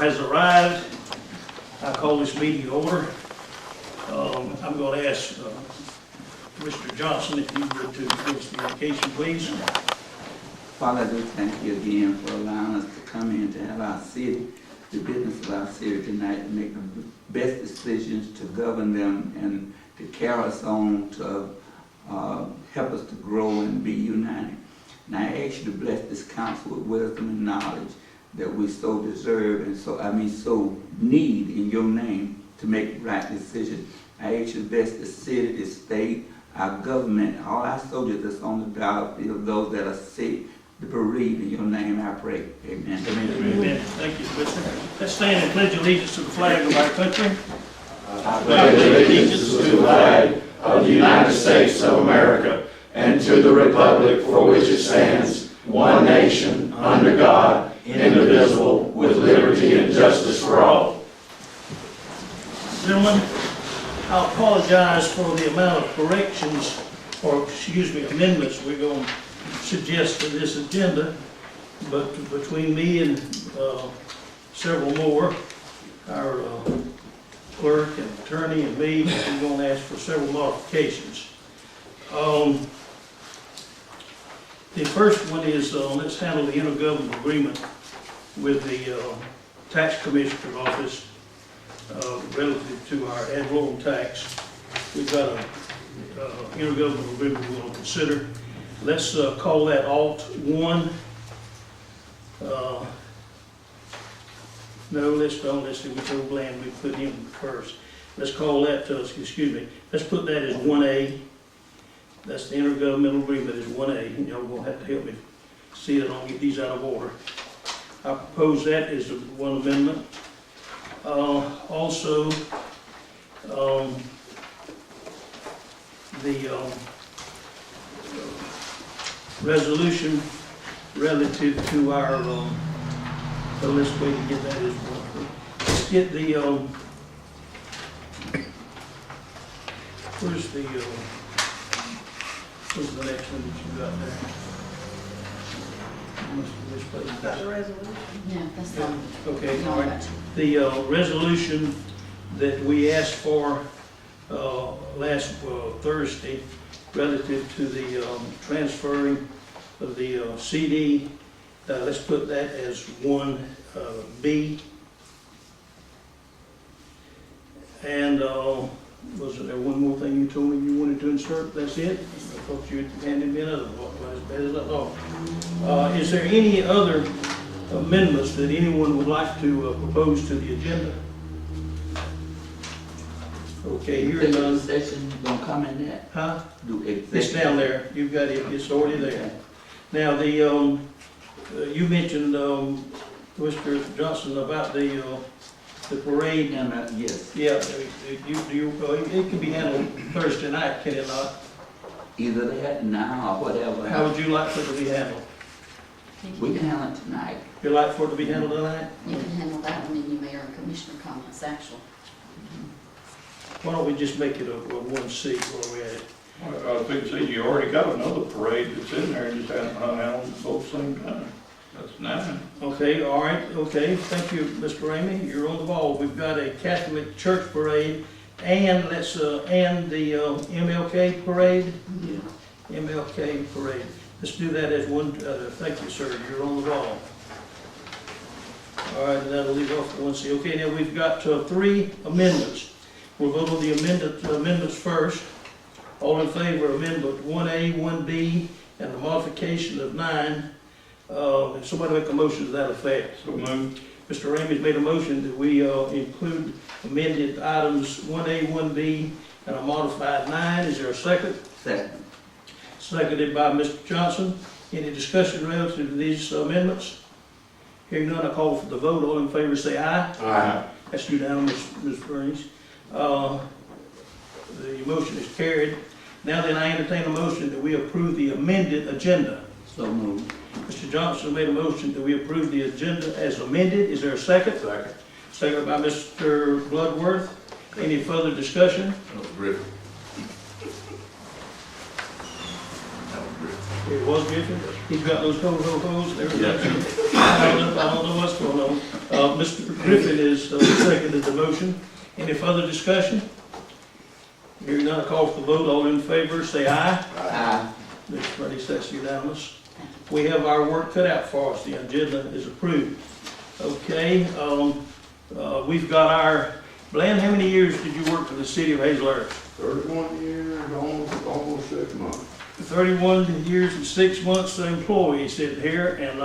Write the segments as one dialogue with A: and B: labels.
A: has arrived. I call this meeting to order. I'm going to ask Mr. Johnson if you would to give us the invocation, please.
B: Father, I do thank you again for allowing us to come in to have our city, the business of our city tonight, and make the best decisions to govern them and to carry us on to help us to grow and be united. And I ask you to bless this council with wisdom and knowledge that we so deserve and so need in your name to make right decisions. I ask you to bless the city, the state, our government, all our soldiers that's on the battlefield, those that are sick, the bereaved. In your name I pray. Amen.
A: Amen. Thank you, Commissioner. Let's stand and pledge allegiance to the flag of our country.
C: I pledge allegiance to the flag of the United States of America and to the republic for which it stands, one nation, under God, indivisible, with liberty and justice for all.
A: Gentlemen, I apologize for the amount of corrections, or amendments we're going to suggest to this agenda, but between me and several more, our clerk and attorney and me, we're going to ask for several modifications. The first one is let's handle the intergovernmental agreement with the tax commissioner's office relative to our ad valorem tax. We've got an intergovernmental agreement we're going to consider. Let's call that Alt 1. No, let's don't. Let's see which old land we put in first. Let's call that, let's put that as 1A. That's the intergovernmental agreement is 1A. And y'all will have to help me see that I don't get these out of order. I propose that as one amendment. Also, the resolution relative to our, let's wait and get that as one. Let's get the, where's the next one that you got there? Must have misplaced that.
D: The resolution.
E: Yeah, that's the one.
A: Okay, all right. The resolution that we asked for last Thursday relative to the transferring of the CD, let's put that as 1B. And was there one more thing you told me you wanted to insert? That's it? I thought you had handed me another one. As bad as I thought. Is there any other amendments that anyone would like to propose to the agenda? Okay, hearing none.
B: Session gonna come in that?
A: Huh?
B: Do
A: It's down there. You've got it. It's already there. Now, the you mentioned Mr. Johnson about the parade.
B: Yes.
A: Yeah, it can be handled Thursday night, can it not?
B: Either that now or whatever.
A: How would you like for it to be handled?
B: We can handle it tonight.
A: You'd like for it to be handled tonight?
E: You can handle that one in your mayor and commissioner comments, actually.
A: Why don't we just make it a 1C while we're at it?
C: Well, I think, see, you already got another parade that's in there, just haven't hung out at both same time. That's 9.
A: Okay, all right, okay. Thank you, Mr. Ramey. You're on the ball. We've got a Catholic church parade and let's and the MLK parade.
B: Yeah.
A: MLK parade. Let's do that as one. Thank you, sir. You're on the ball. All right, that'll leave off the 1C. Okay, now we've got 3 amendments. We'll vote on the amendments first. All in favor of amendment 1A, 1B, and the modification of 9. Somebody make a motion to that effect.
C: So moved.
A: Mr. Ramey's made a motion that we include amended items 1A, 1B, and a modified 9. Is there a second?
B: Second.
A: Seconded by Mr. Johnson. Any discussion relative to these amendments? Hearing none, I call for the vote. All in favor say aye.
C: Aye.
A: That's unanimous, Ms. Burns. The motion is carried. Now then, I entertain a motion that we approve the amended agenda.
B: So moved.
A: Mr. Johnson made a motion that we approve the agenda as amended. Is there a second?
C: Second.
A: Second by Mr. Bloodworth. Any further discussion?
C: That was Griffin. That was Griffin.
A: It was Griffin. He's got those ho-ho-hos and everything. I don't know what's going on. Mr. Griffin is seconded the motion. Any further discussion? Hearing none, I call for the vote. All in favor, say aye.
B: Aye.
A: Mr. Prentice, that's unanimous. We have our work cut out for us. The agenda is approved. Okay, we've got our, Bland, how many years did you work for the city of Hazel Earth?
C: 31 years, almost 6 months.
A: 31 years and 6 months employee sitting here, and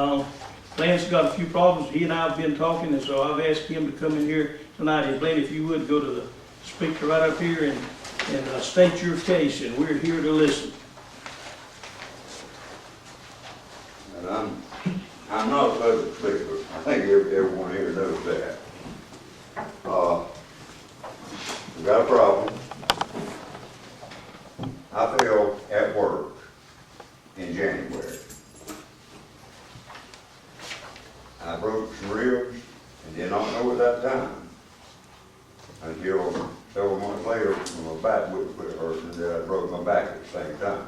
A: Bland's got a few problems. He and I have been talking, and so I've asked him to come in here tonight. And Bland, if you would, go to the speaker right up here and state your case, and we're here to listen.
C: And I'm not a public speaker. I think everyone here knows that. We got a problem. I fell at work in January. I broke some ribs and did not know at that time until several months later when my back would quit hurting that I broke my back at the same time.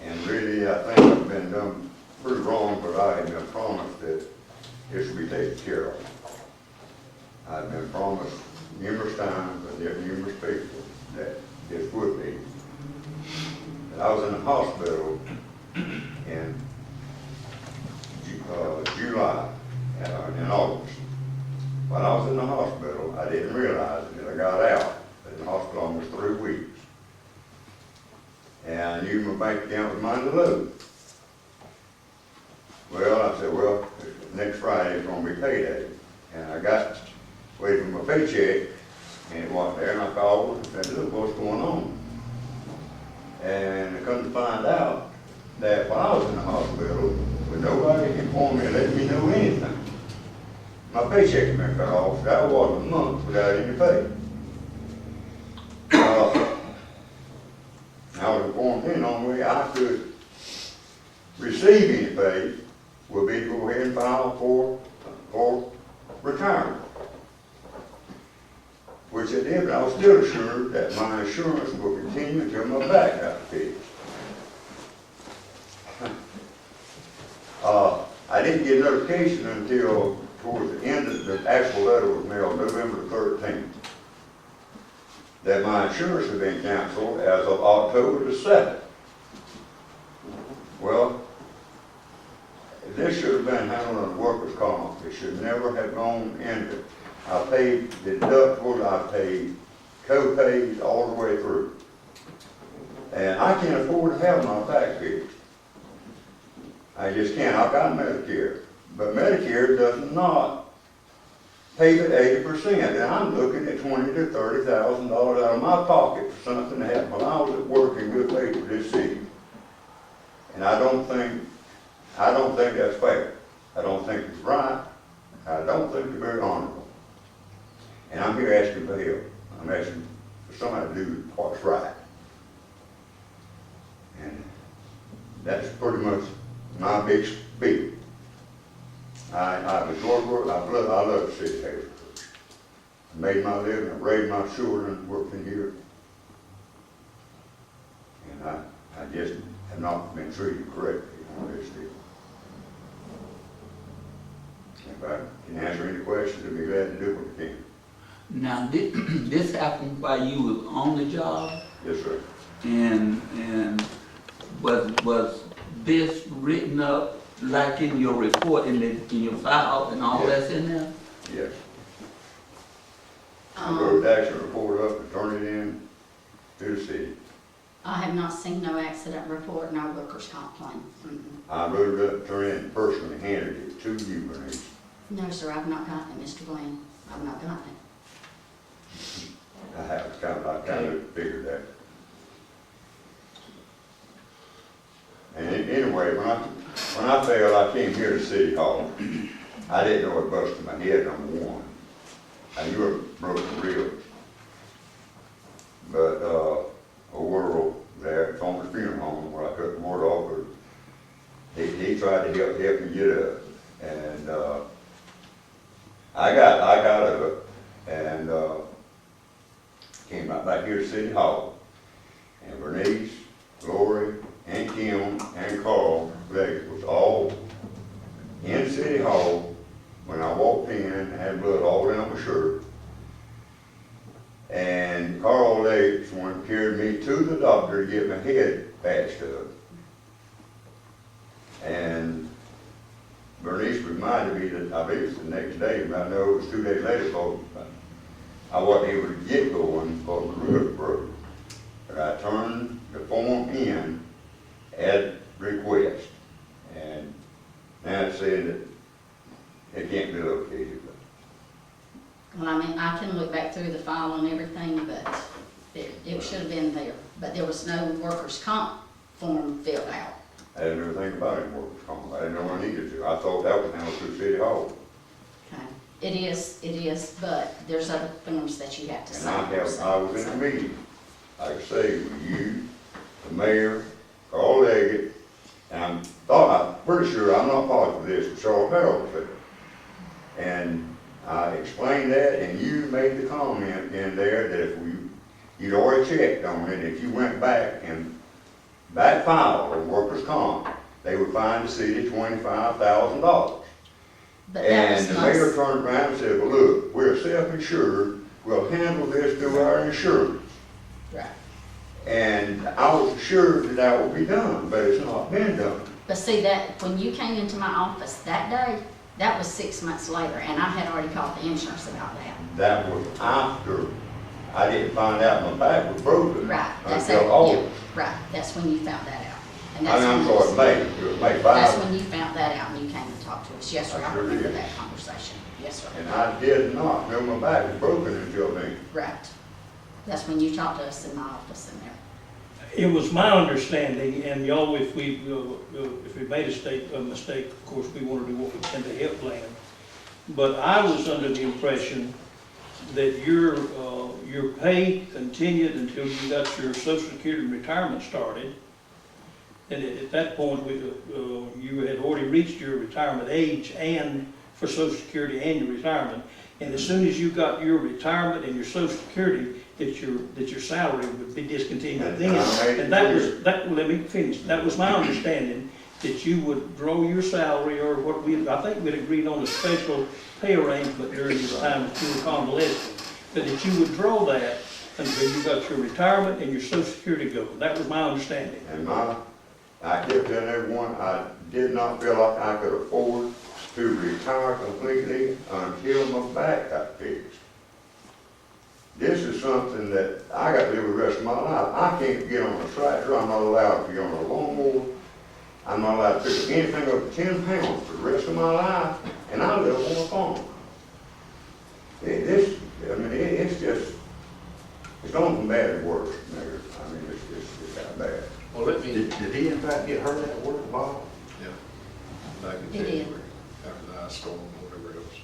C: And really, I think I've been done pretty wrong, but I had been promised that this would be taken care of. I've been promised numerous times by numerous people that this would be. And I was in the hospital in July and in August. While I was in the hospital, I didn't realize until I got out in the hospital almost 3 weeks. And I knew my bank account was mighty low. Well, I said, well, next Friday is going to be payday. And I got waiting for my paycheck, and it wasn't there, and I called and said, look, what's going on? And I come to find out that while I was in the hospital, with nobody informed me or let me know anything, my paycheck had been cut off. That was a month without any pay. I was informed then the only way I could receive any pay would be to go ahead and file for retirement. Which I did, but I was still assured that my insurance would continue until my back got fixed. I didn't get notification until towards the end of the actual letter was mailed November the 13th. That my insurance had been canceled as of October the 2nd. Well, this should have been handled on workers' comp. It should never have gone into. I paid deductibles, I paid co-pays all the way through. And I can't afford to have my back fixed. I just can't. I've got Medicare. But Medicare does not pay the 80%. And I'm looking at $20,000 to $30,000 out of my pocket for something that happened while I was at work in good faith for this city. And I don't think that's fair. I don't think it's right. I don't think it's very honorable. And I'm here asking for help. I'm asking for somebody to do what's right. And that's pretty much my big speech. I've enjoyed work. I love the city of Hazel. I made my living. I raised my children working here. And I just have not been treated correctly on this deal. If I can answer any questions, I'd be glad to do what I can.
B: Now, this happened while you was on the job?
C: Yes, sir.
B: And was this written up like in your report, in your file and all
C: Yes.
B: that's in there?
C: Yes. I wrote the accident report up and turned it in to the city.
E: I have not seen no accident report, no workers' comp claim.
C: I wrote it up, turned it in, personally handed it to you, Bernice.
E: No, sir, I've not gotten it, Mr. Glenn. I've not gotten it.
C: I kind of figured that. And anyway, when I fell, I came here to City Hall. I didn't know it busted my head, number one. I knew it broke the ribs. But Earl there at Thomas Funeral Home, where I took the ward off, he tried to help me get up. And I got up and came right back here to City Hall. And Bernice
D: City Hall, when I walked in, I had blood all down my shirt. And Carl Legg's one carried me to the doctor to get my head patched up. And Bernice reminded me that, I believe it was the next day, but I know it was 2 days later, because I wasn't able to get going because the roof broke. But I turned the form in at request. And now it's saying that it can't be located.
E: Well, I mean, I can look back through the file and everything, but it should have been there. But there was no workers' comp form filled out.
D: I didn't ever think about it in workers' comp. I didn't know I needed to. I thought that was handled through City Hall.
E: Okay. It is, but there's other forms that you have to
D: And
E: sign.
D: I was in a meeting, like I say, with you, the mayor, Carl Leggett, and I'm pretty sure, I'm not positive this, but Charles Harold was there. And I explained that, and you made the comment in there that if you'd already checked on it, if you went back and that file of workers' comp, they would fine the city $25,000.
E: But that
D: And
E: was
D: the mayor
E: most,
D: turned around and said, well, look, we're self-insured, we'll handle this through our insurance.
E: right.
D: And I was assured that that would be done, but it's not been done.
E: But see that, when you came into my office that day, that was 6 months later, and I had already called the insurance about that.
D: That was after I didn't find out my back was broken
E: Right, that's
D: until
E: that,
D: August.
E: yeah, right, that's when you found that out. And
D: I
E: that's
D: mean, I'm
E: when
D: sorry, May, it was May
E: That's
D: 5.
E: when you found that out and you came and talked to us. Yes, sir,
D: I
E: I
D: sure
E: remember
D: did.
E: that conversation. Yes, sir.
D: And I did not know my back was broken until then.
E: Right. That's when you talked to us in my office in there.
A: It was my understanding, and y'all, if we made a mistake, of course, we want to do what we can to help land. But I was under the impression that your pay continued until you got your Social Security and retirement started. And at that point, you had already reached your retirement age and for Social Security and your retirement. And as soon as you got your retirement and your Social Security, that your salary would be discontinued then. And let me finish. That was my understanding, that you would draw your salary, or I think we'd agreed on a special pay arrangement during the time that you were convalescing, but that you would draw that until you got your retirement and your Social Security going. That was my understanding.
D: And I kept telling everyone, I did not feel like I could afford to retire completely until my back got fixed. This is something that I got to live the rest of my life. I can't get on a tractor, I'm not allowed to be on a lawnmower, I'm not allowed to pick anything up to 10 pounds for the rest of my life, and I live on a farm. It's just, it's going from bad to worse, Mayor. I mean, it's that bad.
C: Well, let me,
F: Did he in fact get hurt at work, Bob?
C: yeah, back in
E: He did.
C: January, after the ice storm and whatever else.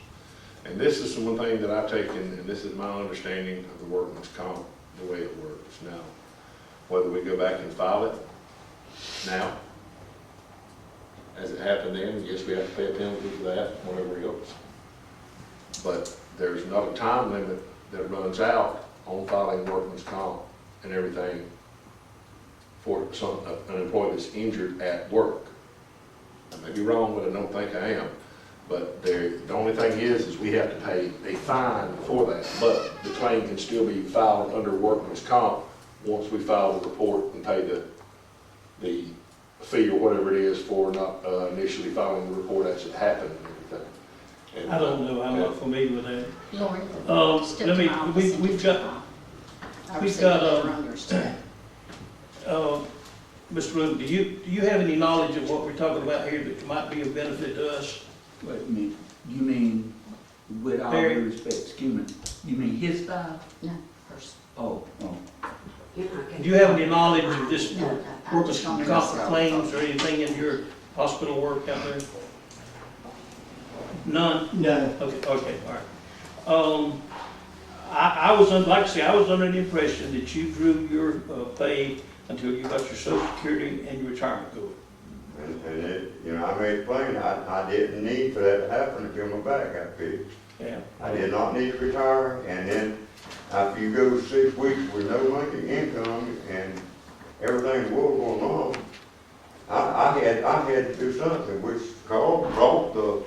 C: And this is the one thing that I've taken, and this is my understanding of the workman's comp, the way it works now. Whether we go back and file it now, as it happened then, yes, we have to pay a penalty for that, whatever else. But there's not a time limit that runs out on filing workman's comp and everything for an employee that's injured at work. I may be wrong, but I don't think I am. But the only thing is we have to pay a fine for that. But the claim can still be filed under workman's comp once we file the report and pay the fee or whatever it is for not initially filing the report as it happened and everything. And,
A: I don't know, I'm not familiar with that.
E: Lori, step
A: let
E: to
A: me-
E: my office and
A: we've
E: get your
A: got-
E: file. I
A: we've
E: received
A: got,
E: a letter on yours today.
A: Mr. Root, do you have any knowledge of what we're talking about here that might be of benefit to us?
B: Wait a minute, you mean, with all
A: Barry?
B: due respect, excuse me, you mean his file?
E: No, first.
B: Oh.
A: Do you have any knowledge of this
E: No, I
A: workers'
E: just don't
A: comp
E: know.
A: claims or anything in your hospital work out there? None?
G: No.
A: Okay, all right. I was, like I say, I was under the impression that you drew your pay until you got your Social Security and your retirement going.
D: And it, I made it plain, I didn't need for that to happen until my back got fixed.
A: Yeah.
D: I did not need to retire, and then after you go 6 weeks with no money income and everything was going on, I had to do something, which Carl brought the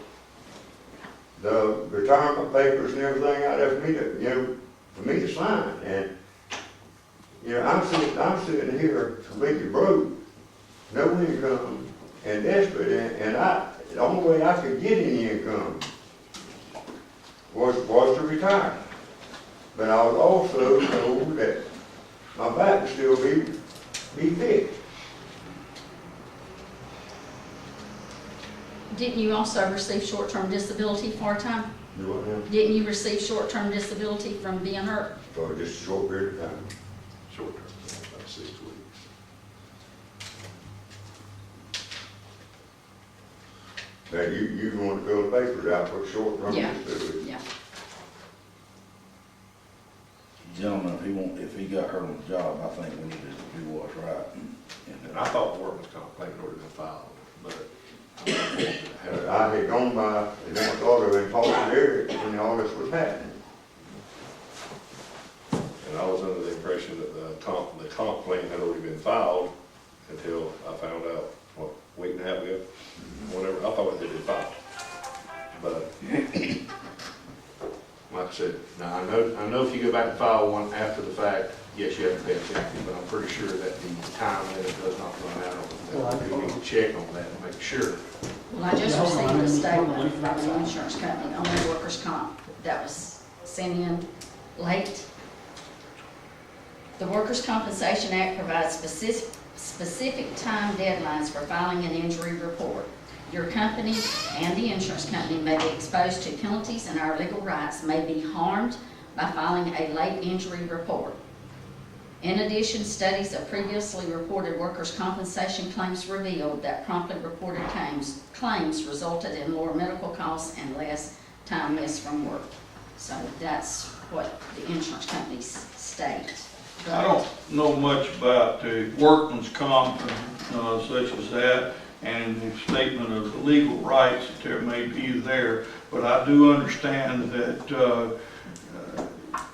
D: the retirement papers and everything out there for me to, for me to sign. And, I'm sitting here completely broke, no income, and desperate, and the only way I could get any income was to retire. But I was also told that my back would still be fixed.
E: Didn't you also receive short-term disability for a time?
D: Do what now?
E: Didn't you receive short-term disability from being hurt?
D: For just a short period of time.
C: Short term, about 6 weeks.
D: Now, you want to fill the papers out for short-term
E: Yeah.
D: disability.
E: Yeah.
G: Gentlemen, if he got hurt on the job, I think we need to do what's right.
C: And I thought the workman's comp claim had already been filed, but
D: I had gone by, and I thought of in Paulson area when all this was happening.
C: and I was under the impression that the comp claim had already been filed until I found out, what, week and a half ago? Whatever, I thought it had been filed. But, like I said, now I know if you go back and file one after the fact, yes, you have to pay a penalty, but I'm pretty sure that the time limit does not run out on that. We need to check on that and make sure.
E: Well, I just received a statement from the insurance company on the workers' comp that was sent in late. The Workers' Compensation Act provides specific time deadlines for filing an injury report. Your company and the insurance company may be exposed to penalties, and our legal rights may be harmed by filing a late injury report. In addition, studies of previously reported workers' compensation claims revealed that promptly reported claims resulted in lower medical costs and less time missed from work. So that's what the insurance companies state.
H: I don't know much about the workman's comp, such as that, and the statement of the legal rights that there may be there, but I do understand that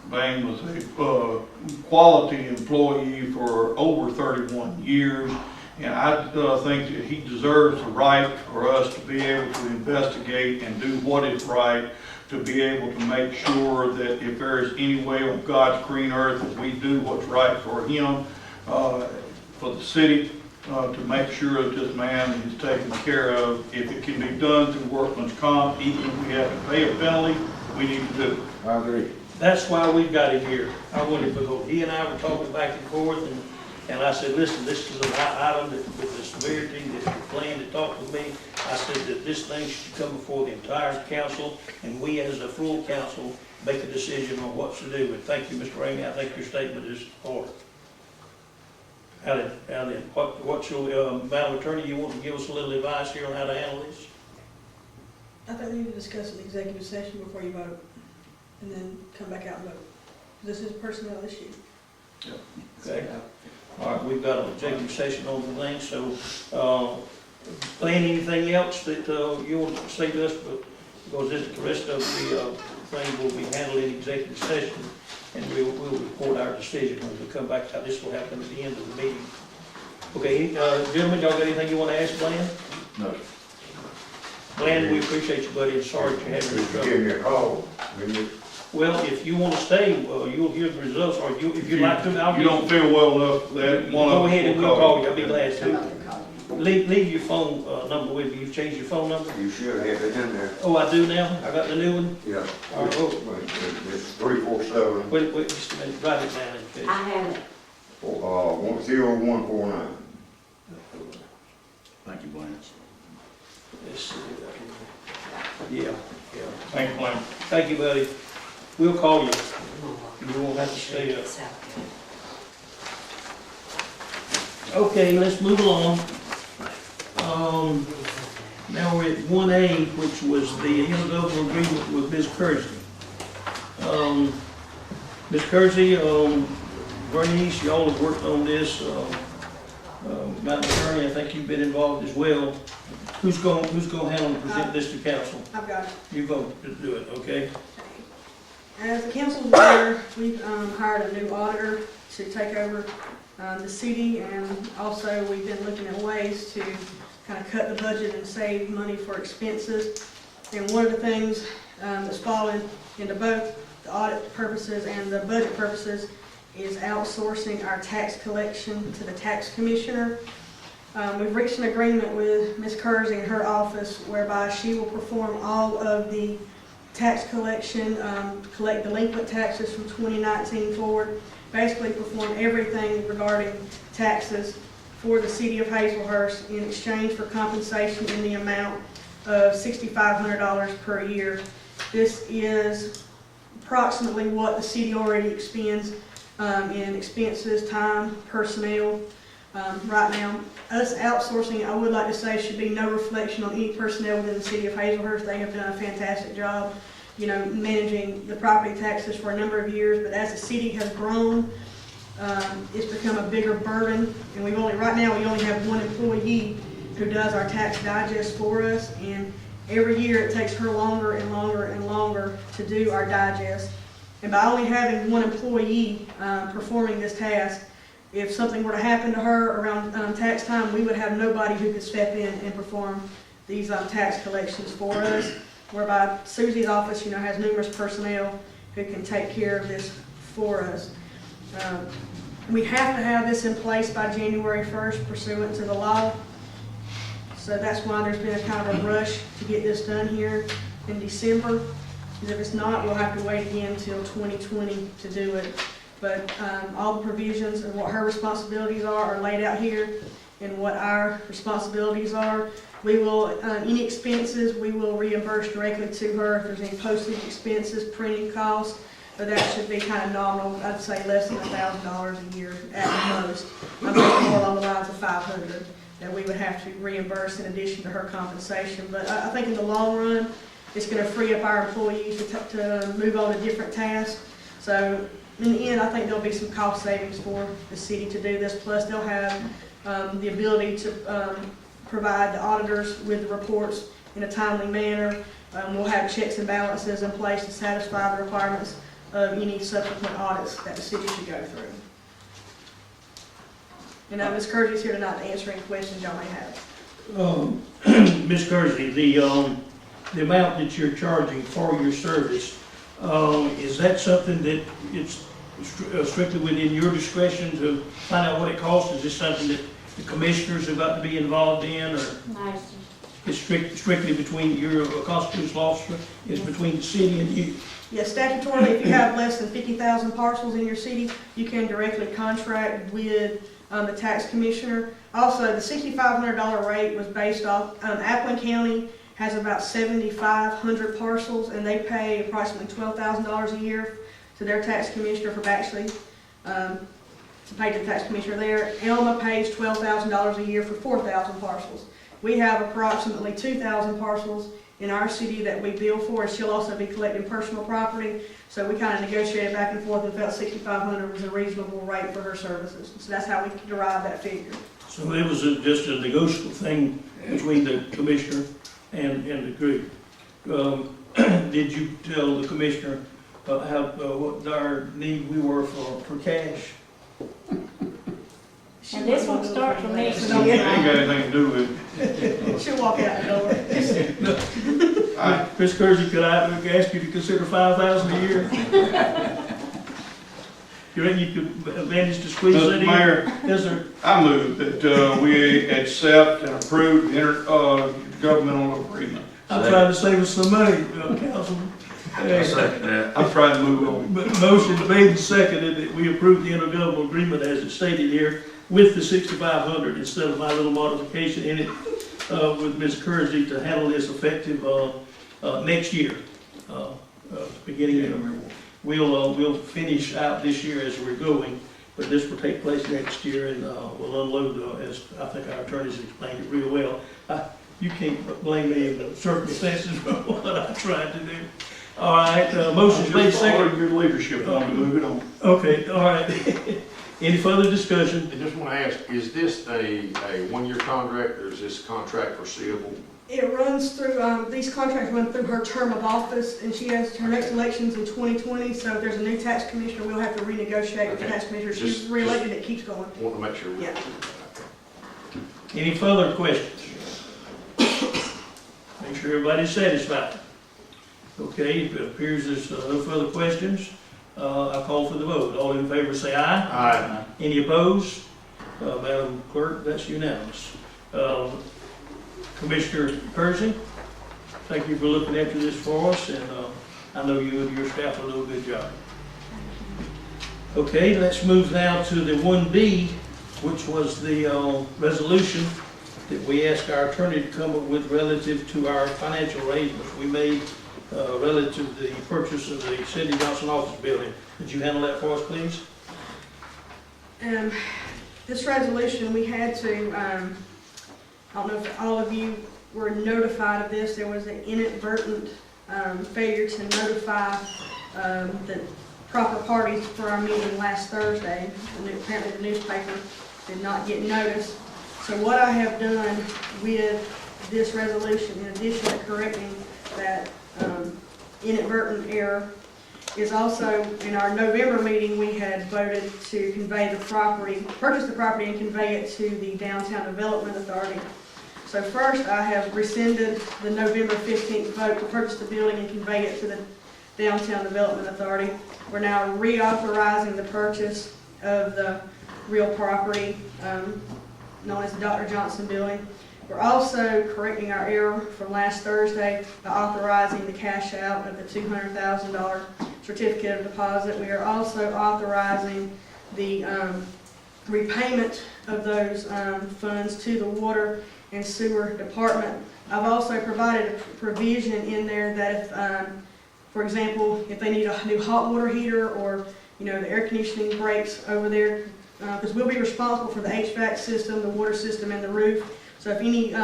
H: Bang was a quality employee for over 31 years, and I think that he deserves the right for us to be able to investigate and do what is right, to be able to make sure that if there is any way on God's green earth that we do what's right for him, for the city, to make sure that this man is taken care of. If it can be done through workman's comp, even if we have to pay a penalty, we need to do it.
G: I agree.
A: That's why we've got him here. I wanted to go, he and I were talking back and forth, and I said, listen, this is an item that with the severity that you plan to talk with me. I said that this thing should come before the entire council, and we as a full council make a decision on what to do. But thank you, Mr. Ramey, I think your statement is ordered. What's your, Madam Attorney, you want to give us a little advice here on how to handle this?
I: I think we need to discuss an executive session before you vote, and then come back out and vote. This is a personnel issue.
A: Okay. All right, we've got an executive session on the thing, so, plan anything else that, you want to say to us, but, because the rest of the, thing will be handled in executive session, and we'll report our decision when we come back. This will happen at the end of the meeting. Okay, gentlemen, y'all got anything you want to ask Glenn?
G: No.
A: Glenn, we appreciate you, buddy, and sorry that you're having this
D: Just
A: trouble.
D: give me a call. When you-
A: Well, if you want to stay, you'll hear the results, or if you'd like to, I'll
H: You don't feel well enough that one of
A: Go
H: us
A: ahead and
H: will
A: we'll call you, I'll be glad
E: Some
A: to.
E: other call.
A: Leave your phone, number with you, you've changed your phone number?
D: You should have it in there.
A: Oh, I do now, I got the new one?
D: Yeah.
A: All right, oh.
D: It's 347,
A: Wait, just a minute, write it down in case.
E: I have it.
D: 0149.
G: Thank you, Blaine.
A: Let's see. Yeah.
H: Thank you, Glenn.
A: Thank you, buddy. We'll call you. You won't have to stay up. Okay, let's move along. Now we're at 1A, which was the intergovernmental agreement with Ms. Kersey. Ms. Kersey, Bernice, y'all have worked on this. Madam Attorney, I think you've been involved as well. Who's going to handle and present this to council?
I: I've got it.
A: You vote to do it, okay?
I: As the council's aware, we've hired a new auditor to take over the city, and also we've been looking at ways to kind of cut the budget and save money for expenses. And one of the things that's fallen into both the audit purposes and the budget purposes is outsourcing our tax collection to the tax commissioner. We've reached an agreement with Ms. Kersey in her office whereby she will perform all of the tax collection, collect delinquent taxes from 2019 forward, basically perform everything regarding taxes for the city of Hazelhurst in exchange for compensation in the amount of $6,500 per year. This is approximately what the city already expends in expenses, time, personnel. Right now, us outsourcing, I would like to say, should be no reflection on any personnel within the city of Hazelhurst. They have done a fantastic job, managing the property taxes for a number of years, but as the city has grown, it's become a bigger burden, and right now we only have one employee who does our tax digest for us, and every year it takes her longer and longer and longer to do our digest. And by only having one employee performing this task, if something were to happen to her around tax time, we would have nobody who could step in and perform these tax collections for us, whereby Susie's office, has numerous personnel who can take care of this for us. We have to have this in place by January 1st pursuant to the law. So that's why there's been a kind of a rush to get this done here in December. Because if it's not, we'll have to wait again until 2020 to do it. But all the provisions of what her responsibilities are laid out here, and what our responsibilities are. We will, any expenses, we will reimburse directly to her. If there's any postage expenses, printing costs, but that should be kind of nominal. I'd say less than $1,000 a year at most. I'm thinking more along the lines of $500 that we would have to reimburse in addition to her compensation. But I think in the long run, it's going to free up our employees to move on to different tasks. So in the end, I think there'll be some cost savings for the city to do this. Plus, they'll have the ability to provide the auditors with the reports in a timely manner. We'll have checks and balances in place to satisfy the requirements of any subsequent audits that the city should go through. And Ms. Kersey's here tonight to answer any questions y'all may have.
A: Ms. Kersey, the amount that you're charging for your service, is that something that it's strictly within your discretion to find out what it costs? Is this something that the commissioners have got to be involved in, or
E: Nice.
A: it's strictly between your constitutional officer, it's between the city and you?
I: Yes, statutorily, if you have less than 50,000 parcels in your city, you can directly contract with the tax commissioner. Also, the $6,500 rate was based off, Appleton County has about 7,500 parcels, and they pay approximately $12,000 a year to their tax commissioner for actually, to pay to the tax commissioner there. Elma pays $12,000 a year for 4,000 parcels. We have approximately 2,000 parcels in our city that we bill for, and she'll also be collecting personal property. So we kind of negotiated back and forth and felt $6,500 was a reasonable rate for her services. So that's how we derived that figure.
A: So it was just a negotiable thing between the commissioner and the group. Did you tell the commissioner what our need we were for cash?
J: And this one starts from next
H: It ain't got anything to do with it.
I: She'll walk out the door.
A: Ms. Kersey, could I ask you to consider $5,000 a year? You reckon you could manage to squeeze that
H: Mr.
A: in?
H: Mayor,
A: Yes, sir.
H: I move that we accept and approve the intergovernmental agreement.
A: I'm trying to save us some money, Councilman.
G: Second that.
H: I'm trying to move on.
A: Motion made and seconded that we approve the intergovernmental agreement as it's stated here with the $6,500 instead of my little modification in it with Ms. Kersey to handle this effective next year, beginning of we'll finish out this year as we're going, but this will take place next year, and we'll unload, as I think our attorneys explained it real well. You can't blame me in the circumstances for what I tried to do. All right, motion's made,
H: Just follow
A: second.
H: your leadership on to move it on.
A: Okay, all right. Any further discussion?
C: I just want to ask, is this a one-year contract, or is this contract foreseeable?
I: It runs through, these contracts run through her term of office, and she has her next elections in 2020, so if there's a new tax commissioner, we'll have to renegotiate with the tax commissioner. She's reelected, it keeps going.
C: Want to make sure.
I: Yeah.
A: Any further questions? Make sure everybody's satisfied. Okay, if it appears there's no further questions, I call for the vote. All in favor say aye.
C: Aye.
A: Any opposed? Madam Clerk, that's unanimous. Commissioner Kersey, thank you for looking after this for us, and I know you and your staff will do a good job. Okay, let's move now to the 1B, which was the resolution that we asked our attorney to come up with relative to our financial arrangements we made relative to the purchase of the Cindy Johnson office building. Could you handle that for us, please?
I: This resolution, we had to, I don't know if all of you were notified of this, there was an inadvertent failure to notify the proper parties for our meeting last Thursday. Apparently the newspaper did not get notice. So what I have done with this resolution, in addition to correcting that inadvertent error, is also in our November meeting, we had voted to convey the property, purchase the property and convey it to the Downtown Development Authority. So first, I have rescinded the November 15th vote to purchase the building and convey it to the Downtown Development Authority. We're now reauthorizing the purchase of the real property known as the Dr. Johnson building. We're also correcting our error from last Thursday by authorizing the cash out of the $200,000 certificate of deposit. We are also authorizing the repayment of those funds to the Water and Sewer Department. I've also provided a provision in there that if, for example, if they need a new hot water heater or, the air conditioning breaks over there, because we'll be responsible for the HVAC system, the water system, and the roof. So if any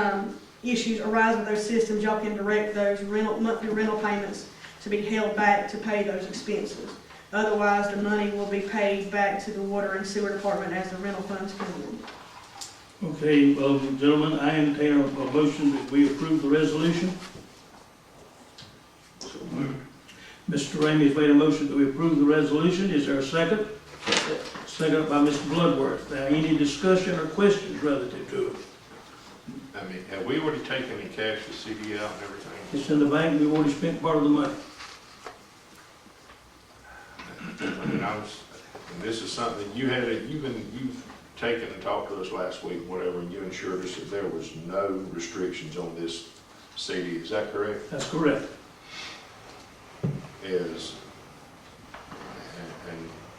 I: issues arise with those systems, y'all can direct those monthly rental payments to be held back to pay those expenses. Otherwise, the money will be paid back to the Water and Sewer Department as the rental funds come in.
A: Okay, well, gentlemen, I entertain a motion that we approve the resolution. Mr. Ramey has made a motion that we approve the resolution. Is there a second? Second by Mr. Bloodworth. Now, any discussion or questions relative to it?
C: I mean, have we already taken the cash, the CD out and everything?
A: It's in the bank. We've already spent part of the money.
C: I mean, and this is something that you've taken and talked to us last week, whatever, and you assured us that there was no restrictions on this CD. Is that correct?
A: That's correct.
C: And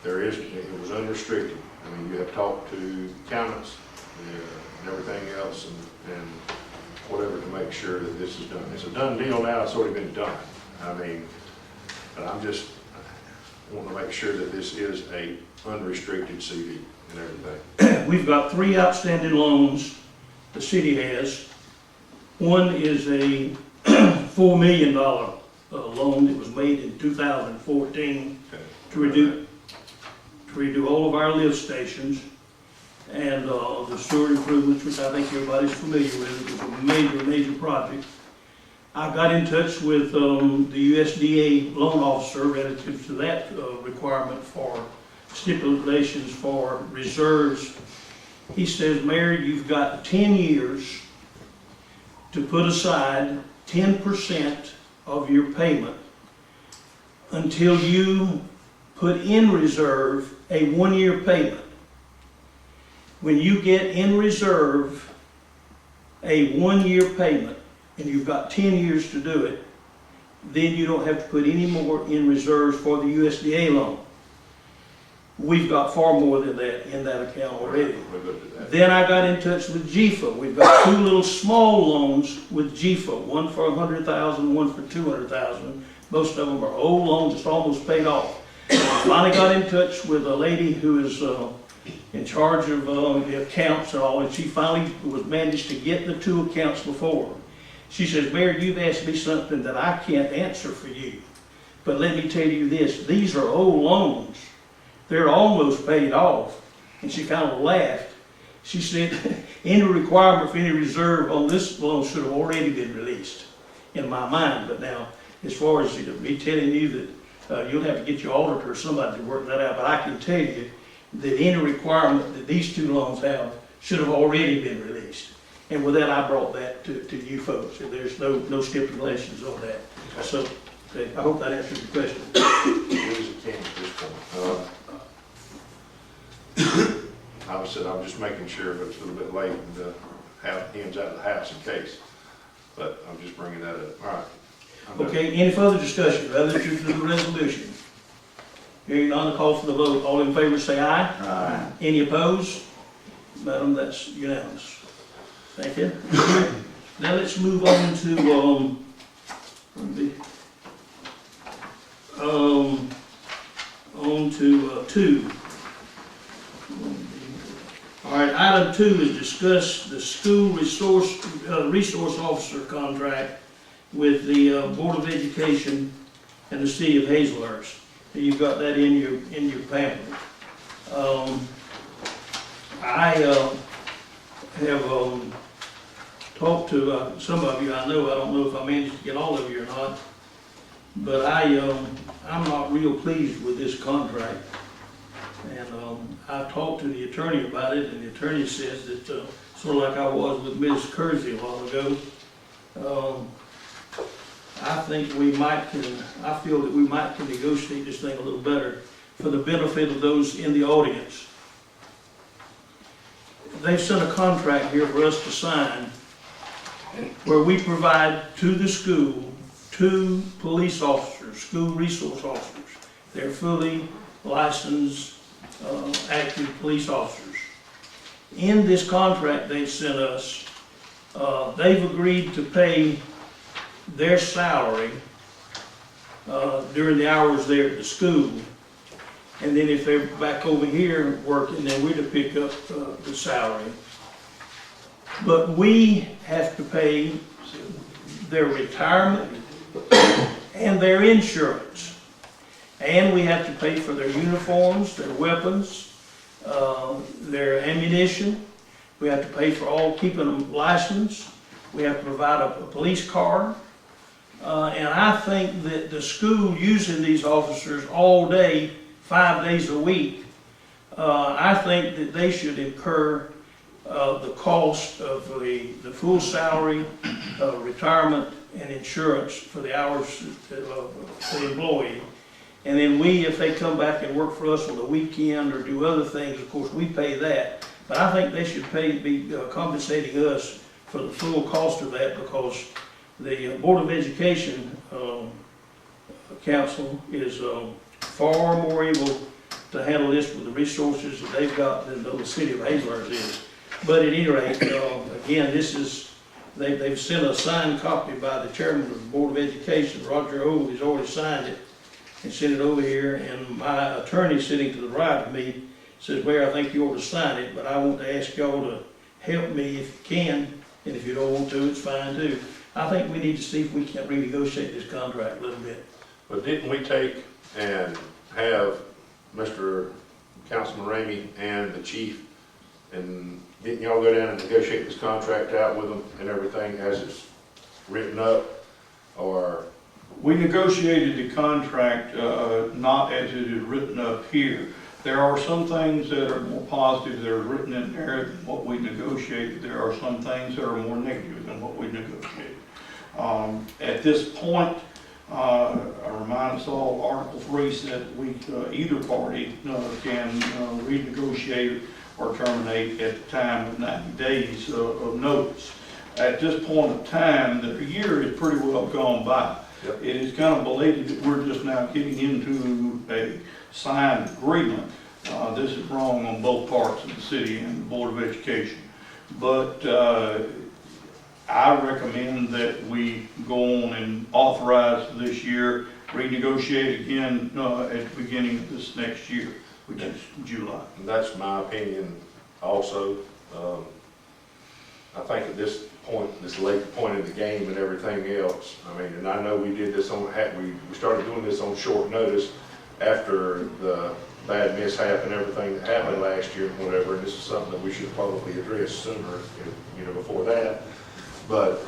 C: there is, it was unrestricted. I mean, you have talked to accountants and everything else and whatever to make sure that this is done. It's a done deal now, it's already been done. I mean, but I'm just wanting to make sure that this is a unrestricted CD and everything.
A: We've got 3 outstanding loans the city has. One is a $4 million loan that was made in 2014 to redo all of our lift stations and the sewer improvements, which I think everybody's familiar with. It was a major project. I got in touch with the USDA loan officer relative to that requirement for stipulations for reserves. He says, Mayor, you've got 10 years to put aside 10% of your payment until you put in reserve a 1-year payment. When you get in reserve a 1-year payment, and you've got 10 years to do it, then you don't have to put any more in reserves for the USDA loan. We've got far more than that in that account already. Then I got in touch with GFA. We've got 2 little small loans with GFA, one for $100,000, one for $200,000. Most of them are old loans, it's almost paid off. I finally got in touch with a lady who is in charge of the accounts and all, and she finally managed to get the 2 accounts before. She says, Mayor, you've asked me something that I can't answer for you. But let me tell you this, these are old loans. They're almost paid off. And she kind of laughed. She said, any requirement for any reserve on this loan should have already been released, in my mind. But now, as far as me telling you that you'll have to get your auditor or somebody to work that out, but I can tell you that any requirement that these 2 loans have should have already been released. And with that, I brought that to you folks, and there's no stipulations on that. So, okay, I hope that answers your question.
C: As it can at this point. Obviously, I'm just making sure that it's a little bit late and have hens out of the house in case, but I'm just bringing that up. All right. I'm done.
A: Okay, any further discussion relative to the resolution? Hearing none, call for the vote. All in favor say aye.
B: Aye.
A: Any opposed? Madam, that's unanimous. Thank you. Now let's move on to, two. All right, item 2 is discuss the school resource officer contract with the Board of Education and the City of Hazelhurst. You've got that in your pamphlet. I have talked to some of you. I don't know if I managed to get all of you or not, but I'm not real pleased with this contract. And I talked to the attorney about it, and the attorney says that, sort of like I was with Ms. Kersey a while ago, I feel that we might can negotiate this thing a little better for the benefit of those in the audience. They've sent a contract here for us to sign where we provide to the school 2 police officers, school resource officers. They're fully licensed, active police officers. In this contract they've sent us, they've agreed to pay their salary during the hours there at the school. And then if they're back over here working, then we're to pick up the salary. But we have to pay their retirement and their insurance. And we have to pay for their uniforms, their weapons, their ammunition. We have to pay for keeping them licensed. We have to provide a police car. And I think that the school using these officers all day, 5 days a week, I think that they should incur the cost of the full salary, retirement, and insurance for the hours for the employee. And then if they come back and work for us on the weekend or do other things, of course, we pay that. But I think they should be compensating us for the full cost of that, because the Board of Education Council is far more able to handle this with the resources that they've got than the City of Hazelhurst is. But at any rate, again, they've sent a signed copy by the chairman of the Board of Education, Roger Old. He's already signed it and sent it over here, and my attorney sitting to the right of me says, "Mayor, I think you ought to sign it, but I want to ask y'all to help me if you can, and if you don't want to, it's fine too." I think we need to see if we can renegotiate this contract a little bit.
C: But didn't we take and have Mr. Councilman Ramey and the chief, and didn't y'all go down and negotiate this contract out with them and everything as it's written up? Or
H: We negotiated the contract not as it is written up here. There are some things that are more positive that are written in there than what we negotiated. There are some things that are more negative than what we negotiated. At this point, I remind us all, Article 3 said either party can renegotiate or terminate at the time of 90 days of notice. At this point of time, the year is pretty well gone by.
C: Yep.
H: It is kind of belated that we're just now getting into a signed agreement. This is wrong on both parts of the city and the Board of Education. But I recommend that we go on and authorize this year, renegotiate again at the beginning of this next year, which is July.
C: and that's my opinion also. I think at this point, this late point in the game and everything else, I mean, and I know we did this we started doing this on short notice after the bad mishap and everything that happened last year and whatever, and this is something that we should probably address sooner, before that. But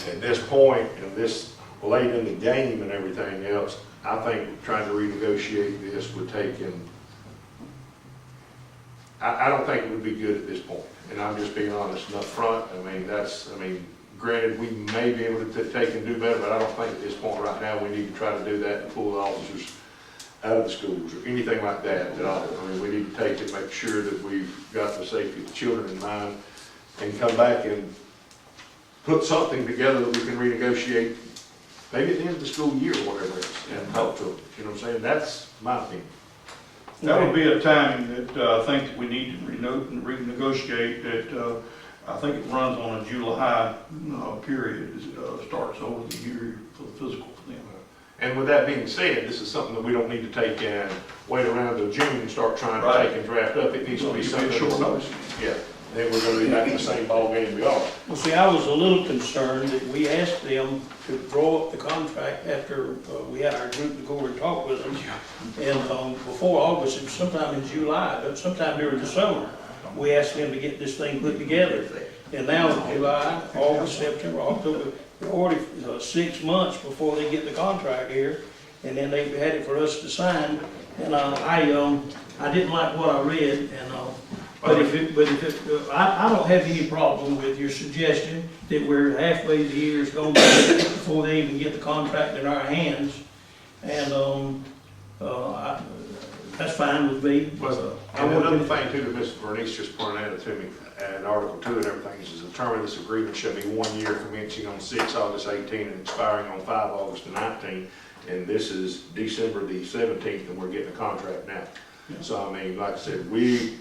C: at this point, and this late in the game and everything else, I think trying to renegotiate this would take I don't think it would be good at this point. and I'm just being honest, and upfront, granted, we may be able to take and do better, but I don't think at this point right now, we need to try to do that and pull the officers out of the schools or anything like that at all. We need to take and make sure that we've got the safety of the children in mind and come back and put something together that we can renegotiate, maybe at the end of the school year or whatever else, and talk to them. You know what I'm saying? That's my opinion.
H: That would be a timing that I think that we need to renegotiate, that I think it runs on a July period, starts over the year for the physical for them.
C: And with that being said, this is something that we don't need to take and wait around till June and start trying to take and draft up. It needs to be something.
H: Short notice.
C: Yeah, then we're gonna be back in the same ballgame we are.
A: Well, see, I was a little concerned that we asked them to draw up the contract after we had our group to go over and talk with them. And before August, it was sometime in July, but sometime during the summer, we asked them to get this thing put together. And now it's July, August, September, October, they're already 6 months before they get the contract here. And then they had it for us to sign. And I didn't like what I read, and I don't have any problem with your suggestion that we're halfway the year's gone by before they even get the contract in our hands. And that's fine with me.
C: And another thing too, that Ms. Bernice just pointed out to me, and Article 2 and everything, is the term of this agreement shall be 1 year commencing on 6 August 18 and expiring on 5 August 19. And this is December the 17th, and we're getting a contract now. So like I said, we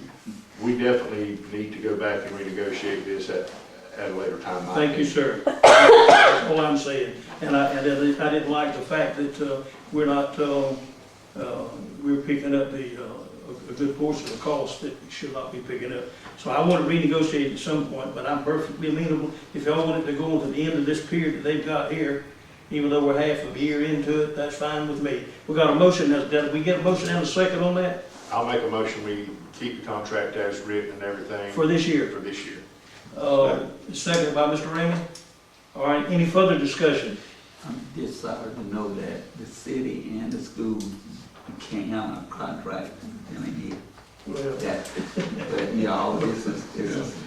C: definitely need to go back and renegotiate this at a later time.
A: Thank you, sir. That's all I'm saying. And I didn't like the fact that we're not, we're picking up a good portion of the cost that we should not be picking up. So I want to renegotiate at some point, but I'm perfectly amenable. If y'all want it to go to the end of this period that they've got here, even though we're half of a year into it, that's fine with me. We got a motion. Did we get a motion and a second on that?
C: I'll make a motion, we keep the contract as written and everything.
A: For this year?
C: For this year.
A: Second by Mr. Raymond. All right, any further discussion?
B: I'm just sorry to know that the city and the school can't have a contract in a year.
A: Well,
B: But y'all, let's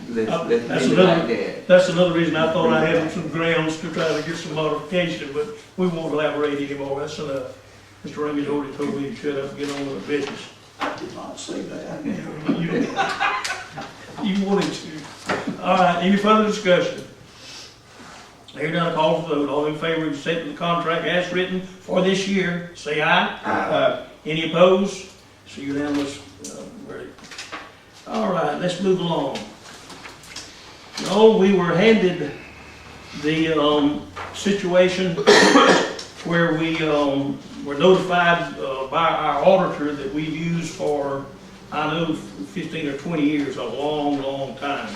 B: leave it like that.
A: that's another reason I thought I had some grounds to try to get some modification, but we won't elaborate anymore. That's enough. Mr. Raymond already told me to shut up and get on with the business.
F: I did not say that.
A: You wanted to. All right, any further discussion? Hearing none, call for the vote. All in favor of accepting the contract as written for this year, say aye.
F: Aye.
A: Any opposed? It's unanimous. All right, let's move along. We were handed the situation where we were notified by our auditor that we've used for, I know, 15 or 20 years, a long, long time.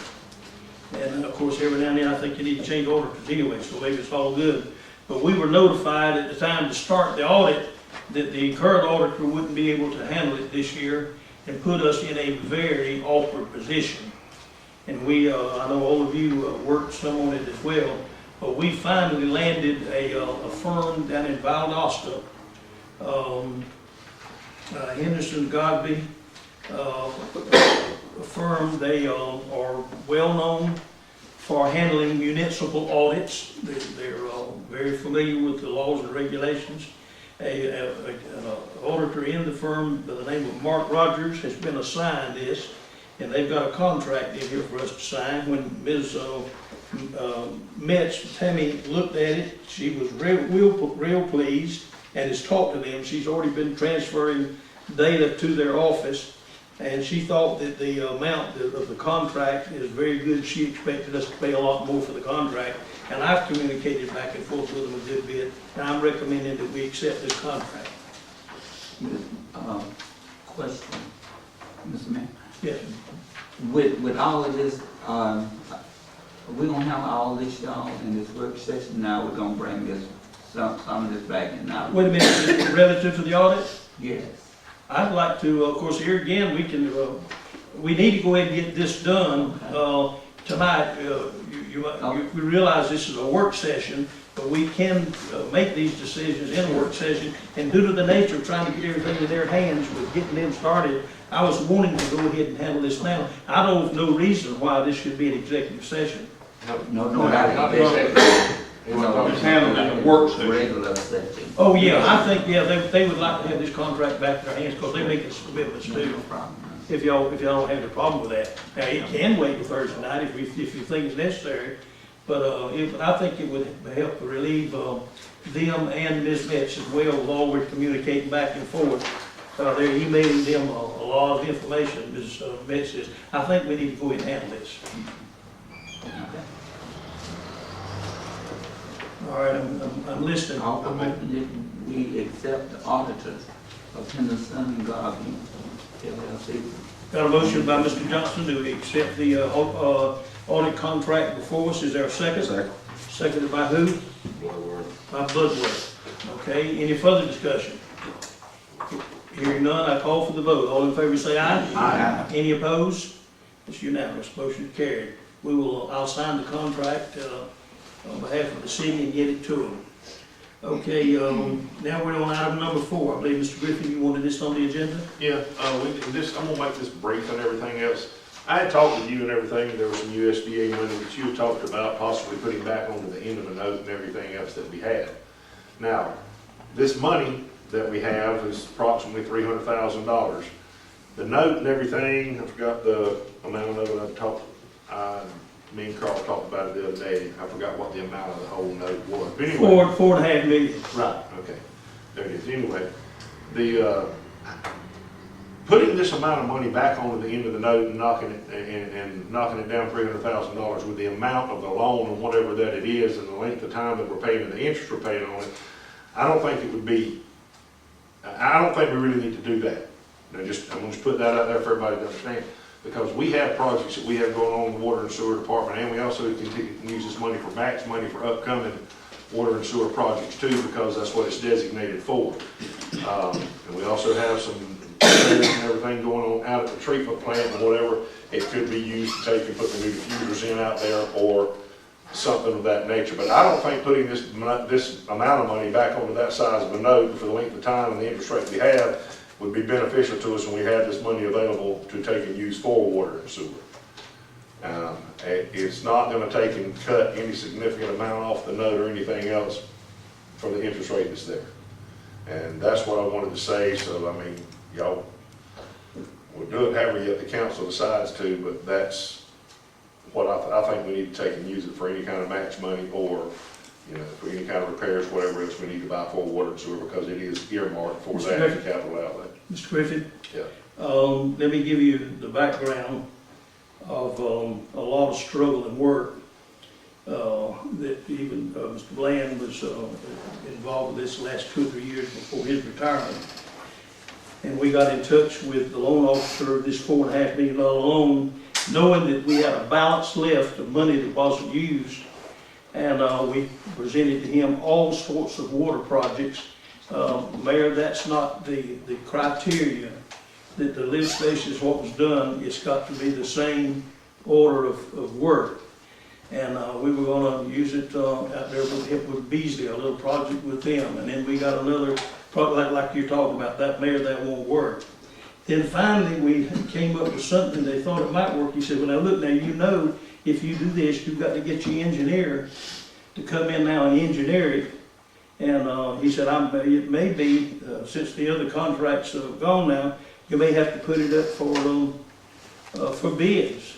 A: And of course, every now and then I think you need to change auditors anyway, so maybe it's all good. But we were notified at the time to start the audit that the current auditor wouldn't be able to handle it this year and put us in a very awkward position. And we, I know all of you worked some on it as well, but we finally landed a firm down in Valdosta, Henderson Godby, a firm. They are well known for handling municipal audits. They're very familiar with the laws and regulations. An auditor in the firm by the name of Mark Rogers has been assigned this, and they've got a contract in here for us to sign. When Ms. Metz, Tammy, looked at it, she was real pleased and has talked to them. She's already been transferring data to their office, and she thought that the amount of the contract is very good. She expected us to pay a lot more for the contract, and I've communicated back and forth with them a good bit, and I'm recommending that we accept this contract.
B: Question, Mr. Mayor.
A: Yes.
B: With all of this, we're gonna have all this, y'all, in this work session. Now we're gonna bring this, some of this back in now.
A: Wait a minute, relative to the audit?
B: Yes.
A: I'd like to, of course, here again, we need to go ahead and get this done tonight. You realize this is a work session, but we can make these decisions in a work session. And due to the nature of trying to get everything in their hands with getting them started, I was wanting to go ahead and handle this now. I don't know reason why this should be an executive session.
B: No,
C: Not
B: executive.
H: It's handled in a work session.
B: Regular session.
A: Oh, yeah, I think, yeah, they would like to have this contract back in their hands, because they're making some commitments too.
B: No problem.
A: If y'all don't have a problem with that. Now, it can wait till Thursday night if you think it's necessary, but, I think it would help relieve, them and Ms. Metz as well, while we're communicating back and forth. They're emailing them a lot of information, Ms. Metz says. I think we need to go ahead and handle this. All right, I'm listening.
B: I'll we accept the auditors of Henderson and Garvey LLC.
A: Got a motion by Mr. Johnson to accept the audit contract before us. Is there a second?
G: Second.
A: Seconded by who? By Bloodworth. Okay, any further discussion? Hearing none, I call for the vote. All in favor say aye.
B: Aye.
A: Any opposed? It's unanimous. Motion carried. I'll sign the contract on behalf of the city and get it to them. Okay, now we're on item number 4. I believe, Mr. Griffin, you wanted this on the agenda?
C: Yeah, I'm gonna make this brief and everything else. I had talked with you and everything, there was some USDA money that you had talked about possibly putting back onto the end of a note and everything else that we had. Now, this money that we have is approximately $300,000. The note and everything, I forgot the amount of it, me and Carl talked about it the other day. I forgot what the amount of the whole note was. But anyway.
A: $4.5 million.
C: Right, okay. There it is. Anyway, the, putting this amount of money back onto the end of the note and knocking it down $300,000 with the amount of the loan and whatever that it is and the length of time that we're paying and the interest we're paying on it, I don't think we really need to do that. Now I'm gonna just put that out there for everybody to understand. Because we have projects that we have going on in the water and sewer department, and we also can use this money for match money for upcoming water and sewer projects too, because that's what it's designated for. And we also have some repairs and everything going on out at the treatment plant and whatever. It could be used to take and put the new diffusers in out there or something of that nature. But I don't think putting this amount of money back onto that size of a note for the length of time and the interest rate we have would be beneficial to us when we had this money available to take and use for water and sewer. It's not gonna take and cut any significant amount off the note or anything else for the interest rate that's there. And that's what I wanted to say, so I mean, y'all, we'll do it however the council decides to, but that's what I think we need to take and use it for any kind of match money or, you know, for any kind of repairs, whatever else we need to buy for water and sewer, because it is earmarked for that as a capital outlay.
A: Mr. Griffin?
C: Yeah.
A: Let me give you the background of a lot of struggle and work that even Mr. Bland was involved with this last 2 or 3 years before his retirement. And we got in touch with the loan officer of this $4.5 million loan, knowing that we had a balance left of money that wasn't used. And we presented to him all sorts of water projects. Mayor, that's not the criteria that the lift station is what was done. It's got to be the same order of work. And we were gonna use it out there with Beasley, a little project with them. And then we got another project like you're talking about, that Mayor, that won't work. Then finally, we came up with something they thought it might work. He said, well, now look, now you know, if you do this, you've got to get your engineer to come in now and engineer it. And he said, it may be, since the other contracts are gone now, you may have to put it up for bids.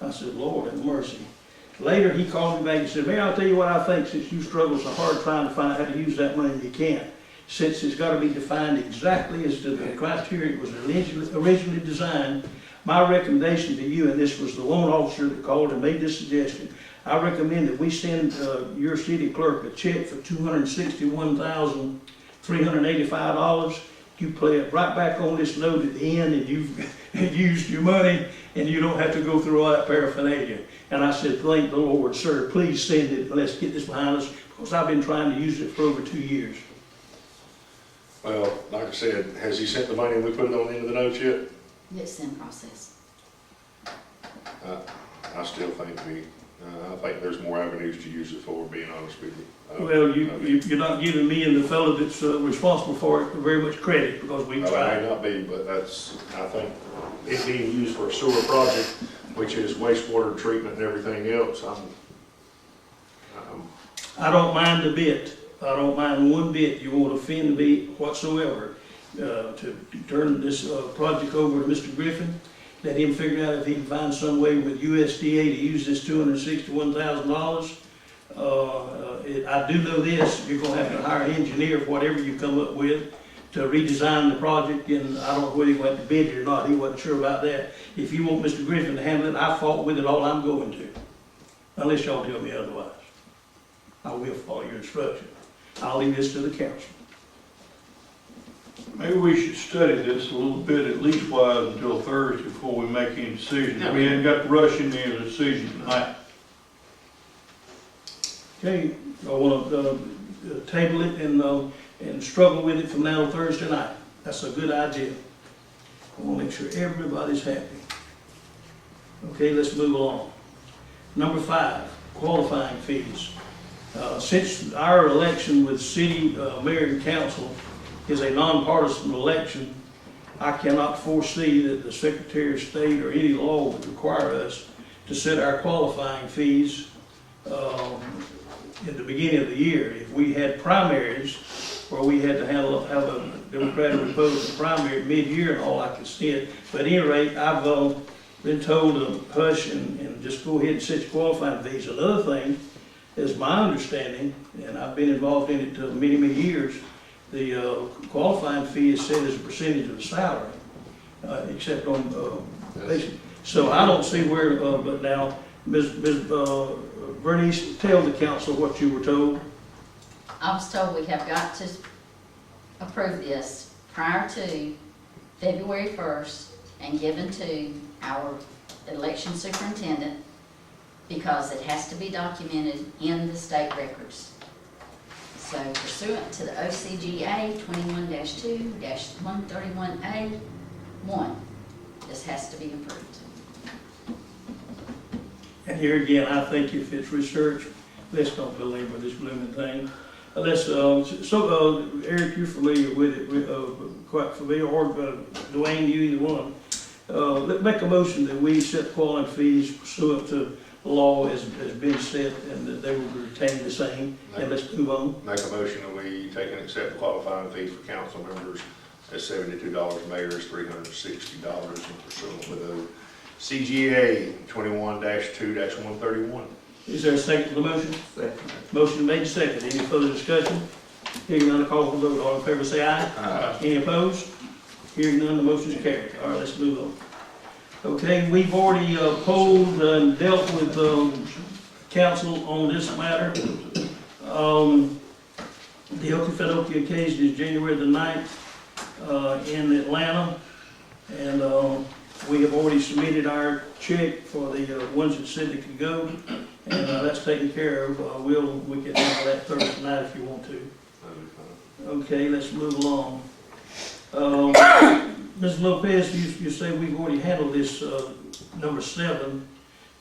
A: I said, Lord have mercy. Later, he called me back and said, Mayor, I'll tell you what I think, since you struggle so hard trying to find out how to use that money, you can't. Since it's got to be defined exactly as to the criteria it was originally designed, my recommendation to you, and this was the loan officer that called and made this suggestion, I recommend that we send your city clerk a check for $261,385. You play it right back on this note at the end, and you've used your money, and you don't have to go through all that paraphernalia. And I said, thank the Lord, sir, please send it, let's get this behind us, because I've been trying to use it for over 2 years.
C: Well, like I said, has he sent the money and we put it on the end of the notes yet?
E: It's in process.
C: I still think we I think there's more avenues to use it for, being honest with you.
A: Well, you're not giving me and the fellow that's responsible for it very much credit, because we
C: Well, that may
A: tried.
C: not be, but that's, I think, it being used for a sewer project, which is wastewater treatment and everything else,
A: I don't mind a bit. I don't mind one bit. You won't offend me whatsoever to turn this project over to Mr. Griffin. Let him figure out if he can find some way with USDA to use this $261,000. I do know this, you're gonna have to hire an engineer for whatever you come up with to redesign the project, and I don't know whether you're gonna have to bid it or not. He wasn't sure about that. If you want Mr. Griffin to handle it, I fought with it all I'm going to, unless y'all tell me otherwise. I will follow your instruction. I'll leave this to the council.
H: Maybe we should study this a little bit, at least wise, until Thursday before we make any decisions. We ain't got to rush into a decision tonight.
A: Okay, I wanna table it and struggle with it from now to Thursday night. That's a good idea. I wanna make sure everybody's happy. Okay, let's move along. Number 5, qualifying fees. Since our election with city, mayor and council is a nonpartisan election, I cannot foresee that the Secretary of State or any law would require us to set our qualifying fees in the beginning of the year. If we had primaries where we had to have a Democratic or Republican primary mid-year and all, I could see it. But at any rate, I've been told to hush and just go ahead and set your qualifying fees. Another thing is my understanding, and I've been involved in it many, many years, the qualifying fee is set as a percentage of the salary, except on basic. So I don't see where, but now, Ms. Bernice, tell the council what you were told.
E: I was told we have got to approve this prior to February 1st and given to our election superintendent, because it has to be documented in the state records. So pursuant to the OCGA 21-2-131A1, this has to be approved.
A: And here again, I think if it's research, let's don't belabor this blooming thing. Eric, you're familiar with it, quite familiar, or Dwayne, you either one. Let's make a motion that we set qualifying fees pursuant to law has been set, and that they will retain the same, and let's move on.
C: Make a motion that we take and accept the qualifying fees for council members at $72, mayor is $360, and pursuant with the CGA 21-2-131.
A: Is there a second to the motion?
B: Second.
A: Motion made second. Any further discussion? Hearing none, call for the vote. All in favor say aye.
C: Aye.
A: Any opposed? Hearing none, the motion is carried. All right, let's move on. Okay, we've already polled and dealt with council on this matter. The Okefenokee occasion is January the 9th in Atlanta, and we have already submitted our check for the ones that said they could go, and that's taken care of. We can handle that Thursday night if you want to. Okay, let's move along. Ms. Lopez, you say we've already handled this, number 7.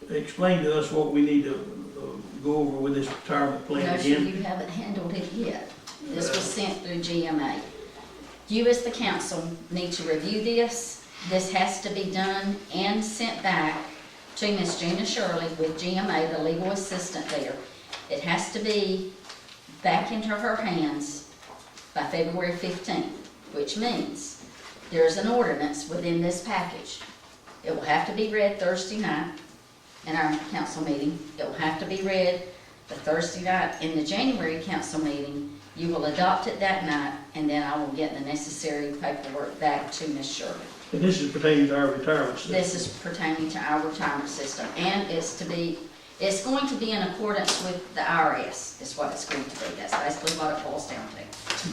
A: Explain to us what we need to go over with this retirement plan
E: No, sir,
A: again.
E: you haven't handled it yet. This was sent through GMA. You as the council need to review this. This has to be done and sent back to Ms. Gina Shirley with GMA, the legal assistant there. It has to be back into her hands by February 15th, which means there's an ordinance within this package. It will have to be read Thursday night in our council meeting. It will have to be read the Thursday night in the January council meeting. You will adopt it that night, and then I will get the necessary paperwork back to Ms. Shirley.
A: And this is pertaining to our retirement system.
E: This is pertaining to our retirement system, and it's going to be in accordance with the IRS, is what it's going to be. That's basically what it boils down to.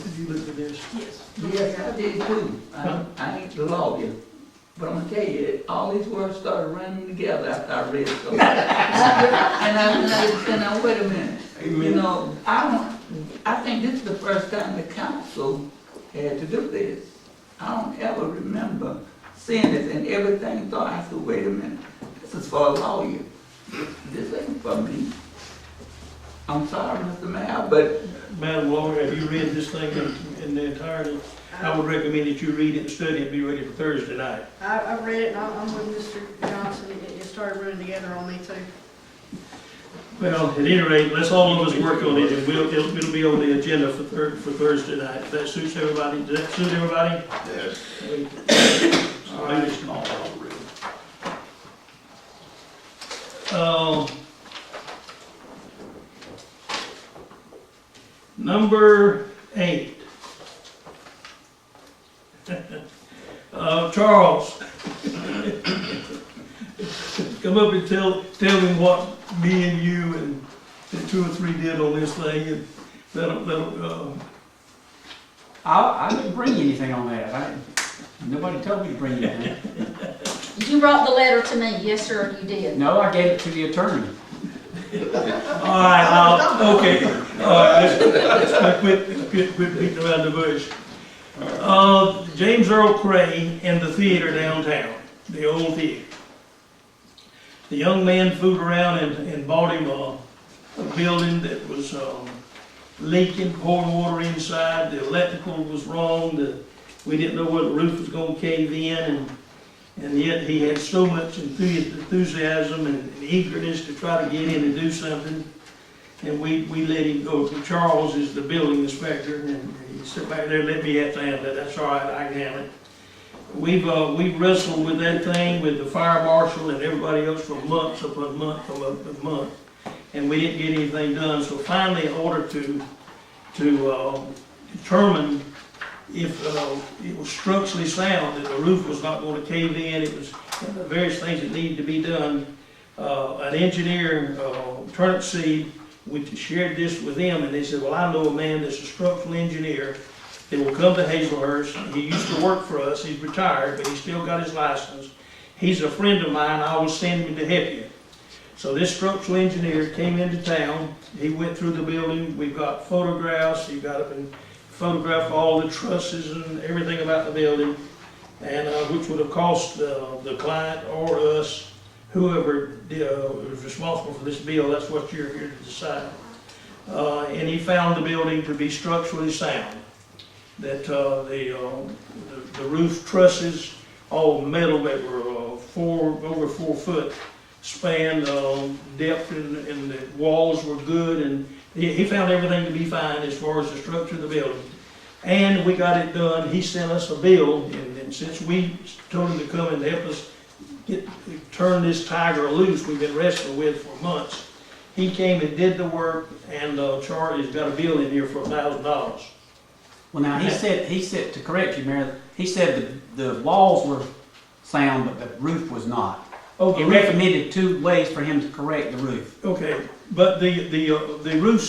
A: Did you look at this?
I: Yes.
B: Yes, I did too. I ain't the lawyer, but I'm gonna tell you, all these words started running together after I read it. And I wait a minute. You know, I think this is the first time the council had to do this. I don't ever remember seeing this, and everything thought, I said, wait a minute, this is for a lawyer. This ain't for me. I'm sorry, Mr. Mayor, but
A: Madam Lawyer, have you read this thing in the entirety? I would recommend that you read it and study it and be ready for Thursday night.
I: I've read it, and I'm with Mr. Johnson, it started running together on me too.
A: Well, at any rate, let's all of us work on it, and it'll be on the agenda for Thursday night. If that suits everybody, does that suit everybody?
C: Yes.
A: All right.
H: It's not all real.
A: Number 8. Charles, come up and tell me what me and you and 2 or 3 did on this thing, and
F: I didn't bring anything on that. Nobody told me to bring anything.
E: You brought the letter to me, yes, sir, you did.
F: No, I gave it to the attorney.
A: all right, okay, all right, let's quit beating around the bush. James Earl Cray in the theater downtown, the old theater. The young man fooled around and bought him a building that was leaking, pouring water inside, the electrical was wrong, we didn't know whether the roof was gonna cave in, and yet he had so much enthusiasm and eagerness to try to get in and do something. And we let him go. Charles is the building inspector, and he sat back there and let me have to handle it. That's all right, I can handle it. We've wrestled with that thing with the fire marshal and everybody else for months upon month, and we didn't get anything done. So finally, in order to determine if it was structurally sound, that the roof was not going to cave in, it was the various things that needed to be done. An engineer, Turnip Seed, we shared this with them, and they said, well, I know a man that's a structural engineer that will come to Hazelhurst. He used to work for us, he's retired, but he's still got his license. He's a friend of mine, I will send him to help you. So this structural engineer came into town, he went through the building, we've got photographs, he got up and photographed all the trusses and everything about the building, and which would have cost the client or us, whoever was responsible for this bill. That's what you're here to decide. And he found the building to be structurally sound. That the roof trusses, all metal that were over 4 foot span, depth, and the walls were good, and he found everything to be fine as far as the structure of the building. And we got it done. He sent us a bill, and since we told him to come and help us turn this tiger loose we've been wrestling with for months, he came and did the work, and Charlie's got a bill in here for $1,000.
F: Well, now, he said, to correct you, Mayor, he said the walls were sound, but the roof was not.
A: Oh,
F: He recommended 2 ways for him to correct the roof.
A: Okay, but the roof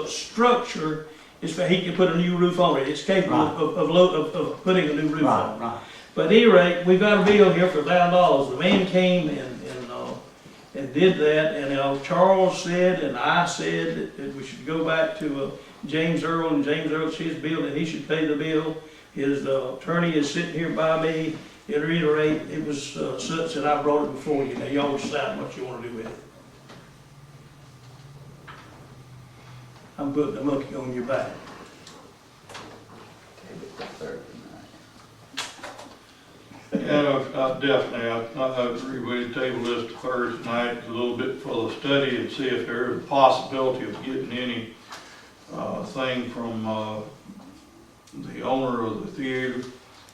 A: structure is for, he can put a new roof on it. It's capable of putting a new roof on it.
F: Right.
A: But at any rate, we've got a bill here for $1,000. The man came and did that, and Charles said, and I said that we should go back to James Earl, and James Earl's his bill, and he should pay the bill. His attorney is sitting here by me. To reiterate, it was such that I brought it before you. Now, y'all decide what you want to do with it. I'm putting the monkey on your back.
H: Yeah, definitely, I agree with you, table this to Thursday night, a little bit for the study and see if there is a possibility of getting any thing from the owner of the theater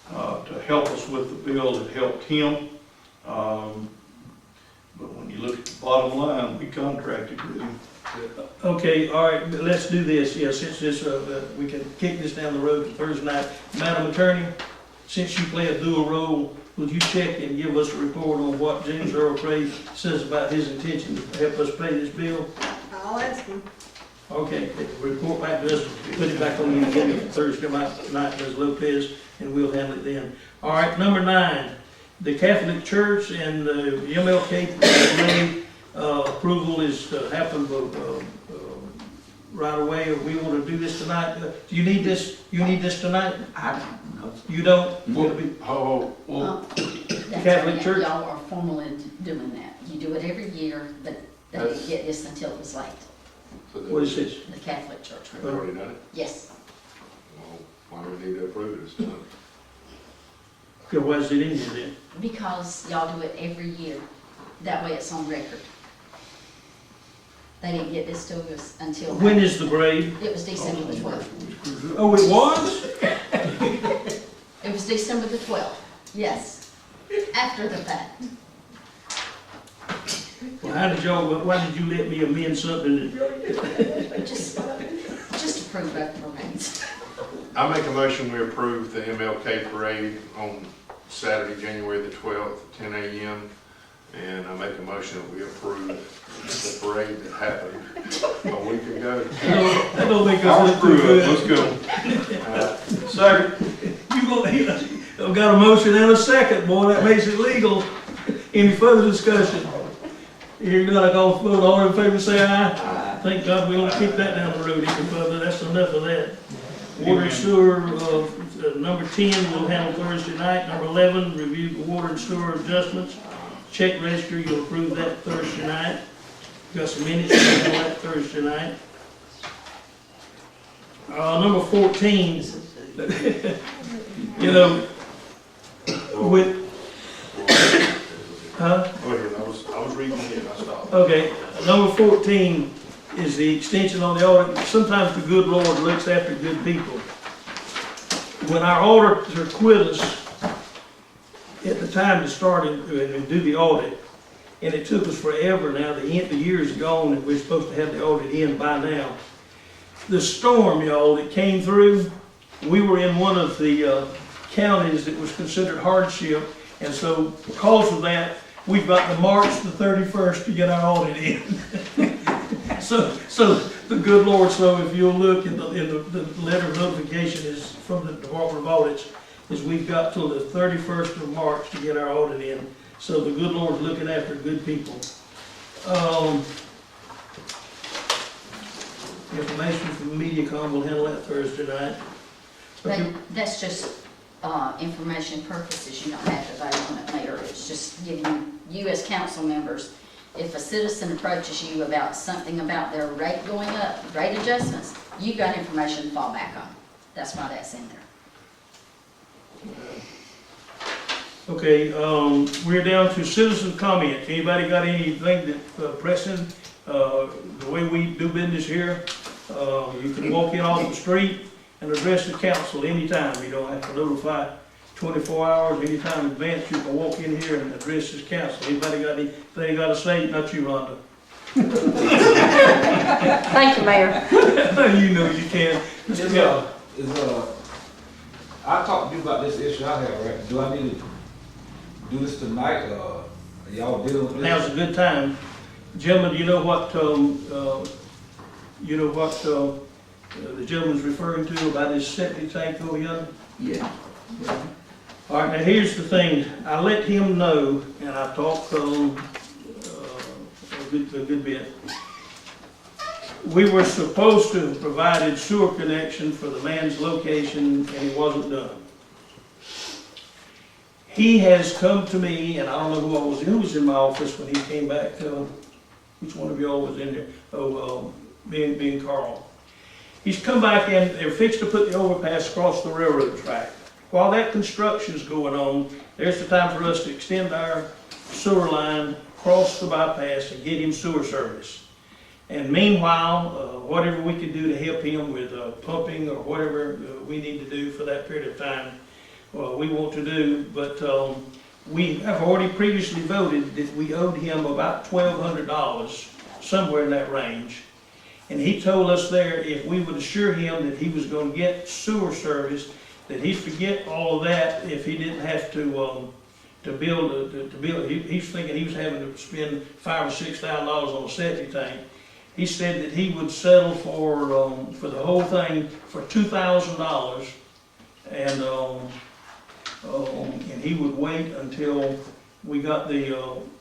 H: to help us with the bill that helped him. But when you look at the bottom line, we contracted with him.
A: Okay, all right, let's do this. Yeah, since this, we can kick this down the road to Thursday night. Madam Attorney, since you play a dual role, would you check and give us a report on what James Earl Cray says about his intention to help us pay this bill?
I: I'll ask him.
A: Okay, report back to us, put it back on the agenda for Thursday night, Ms. Lopez, and we'll handle it then. All right, number 9, the Catholic Church and the MLK approval is to happen right away. Or we want to do this tonight. Do you need this? You need this tonight?
B: I don't know.
A: You don't?
H: Well,
E: That's
A: Catholic
E: right,
A: Church?
E: y'all are formally doing that. You do it every year, but They didn't get this until it was late,
A: What is this?
E: the Catholic Church.
C: Have they already done it?
E: Yes,
C: Well, why do we need to approve it? It's done.
A: Okay, why is it in here then?
E: because y'all do it every year. That way it's on record. They didn't get this to us until.
A: When is the parade?
E: It was December the 12th.
A: Oh, it was?
E: It was December the 12th, yes, after the fact.
A: Well, how did y'all, why did you let me amend something that,
E: Just approve both parades.
C: I make a motion, we approve the MLK parade on Saturday, January the 12th, 10 a.m. And I make a motion that we approve the parade that happened a week ago.
A: that don't make
H: I'll
A: us look too
H: approve it,
A: good?
H: let's go. Second.
A: I've got a motion and a second, boy, that makes it legal. Any further discussion? Hearing none, I call for vote, all in favor say aye.
B: Aye.
A: Thank God we don't kick that down the road any further, that's enough of that. Water and sewer, number 10, we'll handle Thursday night. Number 11, review the water and sewer adjustments. Check register, you'll approve that Thursday night. Got some minutes to handle that Thursday night. Number 14, you know, with, huh?
C: Go ahead, I was reading it, I stopped.
A: Okay, number 14 is the extension on the audit. Sometimes the good Lord looks after good people. When our auditor quit us at the time to start and do the audit, and it took us forever now, the year's gone and we're supposed to have the audit in by now. The storm, y'all, that came through, we were in one of the counties that was considered hardship, and so because of that, we've got to March the 31st to get our audit in. So the good Lord, so if you'll look in the letter of notification is from the Department of Audits, is we've got till the 31st of March to get our audit in. So the good Lord's looking after good people. Information from MediaCom, we'll handle that Thursday night. Okay.
E: That's just information purposes, you don't have to vote on it later. It's just giving you as council members, if a citizen approaches you about something about their rate going up, rate adjustments, you've got information to fall back on. That's why that's in there.
A: Okay, we're down to citizen comment. Anybody got anything that pressing, the way we do business here? You can walk in off the street and address the council anytime. You don't have to notify 24 hours, anytime in advance. You can walk in here and address this council. Anybody got anything they got to say? Not you, Rhonda.
J: Thank you, Mayor.
A: You know you can.
K: I talked to you about this issue I have, right? Do I need to do this tonight, are y'all dealing with this?
A: Now's a good time. Gentlemen, you know what, the gentleman's referring to about his septic tank over yonder?
B: Yeah.
A: All right, now here's the thing. I let him know, and I talked a good bit. We were supposed to have provided sewer connection for the man's location, and it wasn't done. He has come to me, and I don't know who was in my office when he came back. Which one of y'all was in there? Being Carl. He's come back and they're fixed to put the overpass across the railroad track. While that construction's going on, there's the time for us to extend our sewer line across the bypass and get him sewer service. And meanwhile, whatever we can do to help him with pumping or whatever we need to do for that period of time, we want to do. But we have already previously voted that we owed him about $1,200, somewhere in that range. And he told us there if we would assure him that he was going to get sewer service, that he'd forget all of that if he didn't have to build. He's thinking he was having to spend $5,000 or $6,000 on a septic tank. He said that he would settle for the whole thing for $2,000, and he would wait until we got the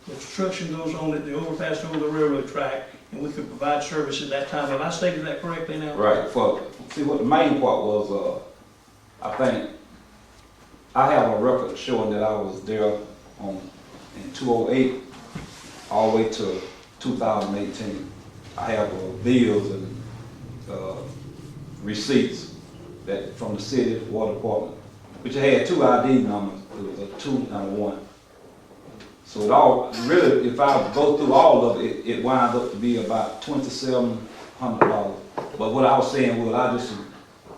A: construction goes on at the overpass over the railroad track, and we could provide service at that time. Have I stated that correctly now?
K: Right, see what the main part was, I think, I have a record showing that I was there in 2008, all the way to 2018. I have bills and receipts that from the city water department, which had 2 ID numbers. It was a 2 and a 1. So it all, really, if I go through all of it, it winds up to be about $2,700. But what I was saying was, I just,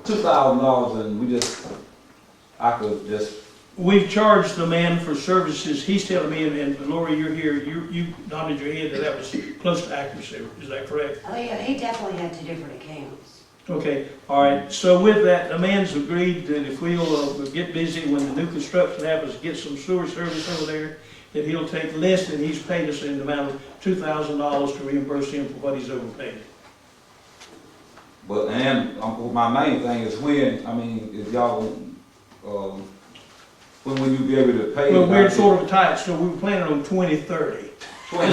K: $2,000 and I could just.
A: We've charged the man for services, he's telling me, and Lori, you're here, you nodded your head that was close to accuracy, is that correct?
L: Oh, yeah, he definitely had 2 different accounts.
A: Okay, all right, so with that, the man's agreed that if we'll get busy when the new construction happens, get some sewer service over there, that he'll take less than he's paid us in the amount of $2,000 to reimburse him for what he's overpaid.
K: But, and my main thing is when, I mean, if y'all, when will you be able to pay?
A: Well, we're sort of tight, so we were planning on 2030.
K: Well,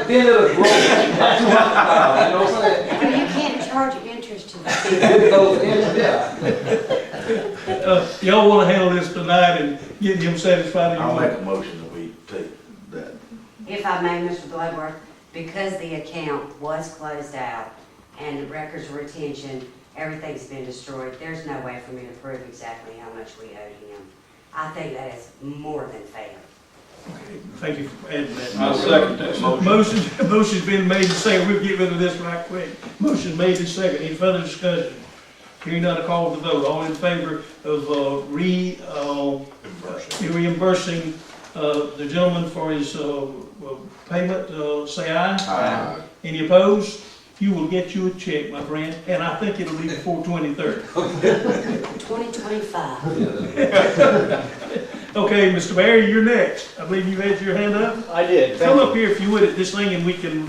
K: then it'll grow. You know what I'm saying?
L: Well, you can't charge interest to the city.
K: It goes in, yeah.
A: Y'all wanna handle this tonight and get him satisfied?
G: I'll make a motion that we take that.
L: If I may, Mr. Bloodworth, because the account was closed out and the records of retention, everything's been destroyed, there's no way for me to prove exactly how much we owe him. I think that is more than fair.
A: Okay, thank you for adding that.
H: I second that motion.
A: Motion's been made and seconded, we'll get rid of this right quick. Motion made and seconded, any further discussion? Hearing none, I call for the vote, all in favor of reimbursing the gentleman for his payment, say aye.
G: Aye.
A: Any opposed? You will get you a check, my friend, and I think it'll be before 2030.
L: 2025.
A: Okay, Mr. Mayor, you're next. I believe you had your hand up.
M: I did.
A: Come up here if you would at this thing and we can,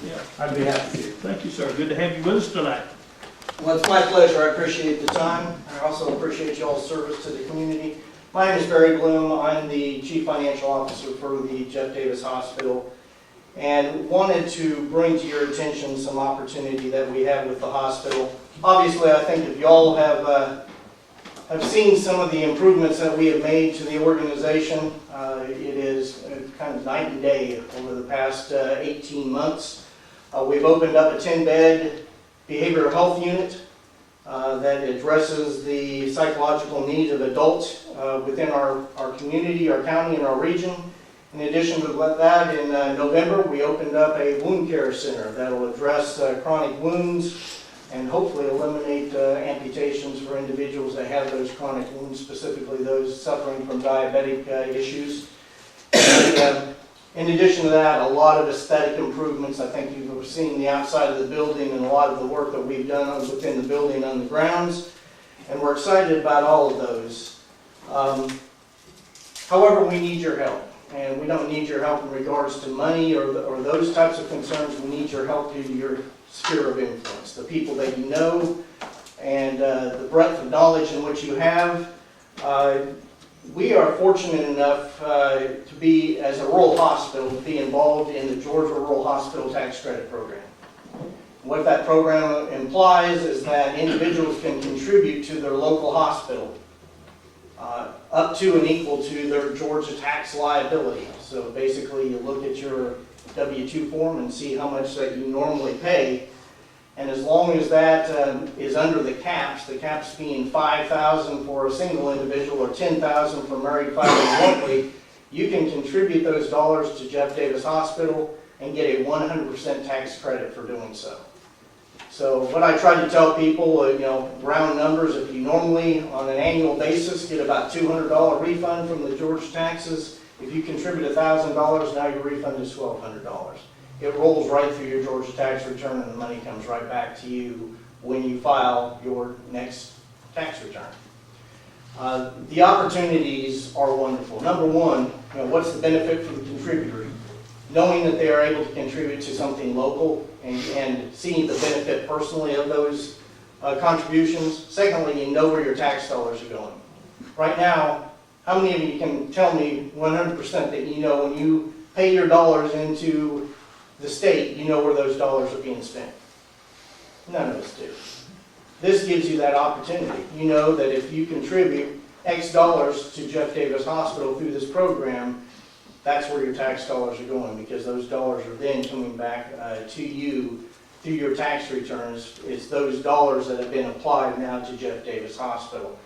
A: yeah.
M: I'd be happy to.
A: Thank you, sir. Good to have you with us tonight.
M: Well, it's my pleasure. I appreciate the time. I also appreciate y'all's service to the community. My name is Barry Bloom. I'm the Chief Financial Officer for the Jeff Davis Hospital, and wanted to bring to your attention some opportunity that we have with the hospital. Obviously, I think if y'all have seen some of the improvements that we have made to the organization, it is kind of night and day over the past 18 months. We've opened up a 10-bed behavioral health unit that addresses the psychological needs of adults within our community, our county, and our region. In addition to that, in November, we opened up a wound care center that will address chronic wounds and hopefully eliminate amputations for individuals that have those chronic wounds, specifically those suffering from diabetic issues. And, in addition to that, a lot of aesthetic improvements. I think you've seen the outside of the building and a lot of the work that we've done within the building on the grounds, and we're excited about all of those. However, we need your help, and we don't need your help in regards to money or those types of concerns. We need your help due to your sphere of influence, the people that you know, and the breadth of knowledge in which you have. We are fortunate enough to be, as a rural hospital, to be involved in the Georgia Rural Hospital Tax Credit Program. What that program implies is that individuals can contribute to their local hospital up to and equal to their Georgia tax liability. So basically, you look at your W-2 form and see how much that you normally pay. And as long as that is under the caps being $5,000 for a single individual or $10,000 for married filing jointly, you can contribute those dollars to Jeff Davis Hospital and get a 100% tax credit for doing so. So what I try to tell people, round numbers, if you normally on an annual basis get about $200 refund from the Georgia taxes, if you contribute $1,000, now your refund is $1,200. It rolls right through your Georgia tax return and the money comes right back to you when you file your next tax return. The opportunities are wonderful. Number one, what's the benefit for the contributor? Knowing that they are able to contribute to something local and seeing the benefit personally of those contributions. Secondly, you know where your tax dollars are going. Right now, how many of you can tell me 100% that you know when you pay your dollars into the state, you know where those dollars are being spent? None of us do. This gives you that opportunity. You know that if you contribute X dollars to Jeff Davis Hospital through this program, that's where your tax dollars are going, because those dollars are then coming back to you through your tax returns. It's those dollars that have been applied now to Jeff Davis Hospital.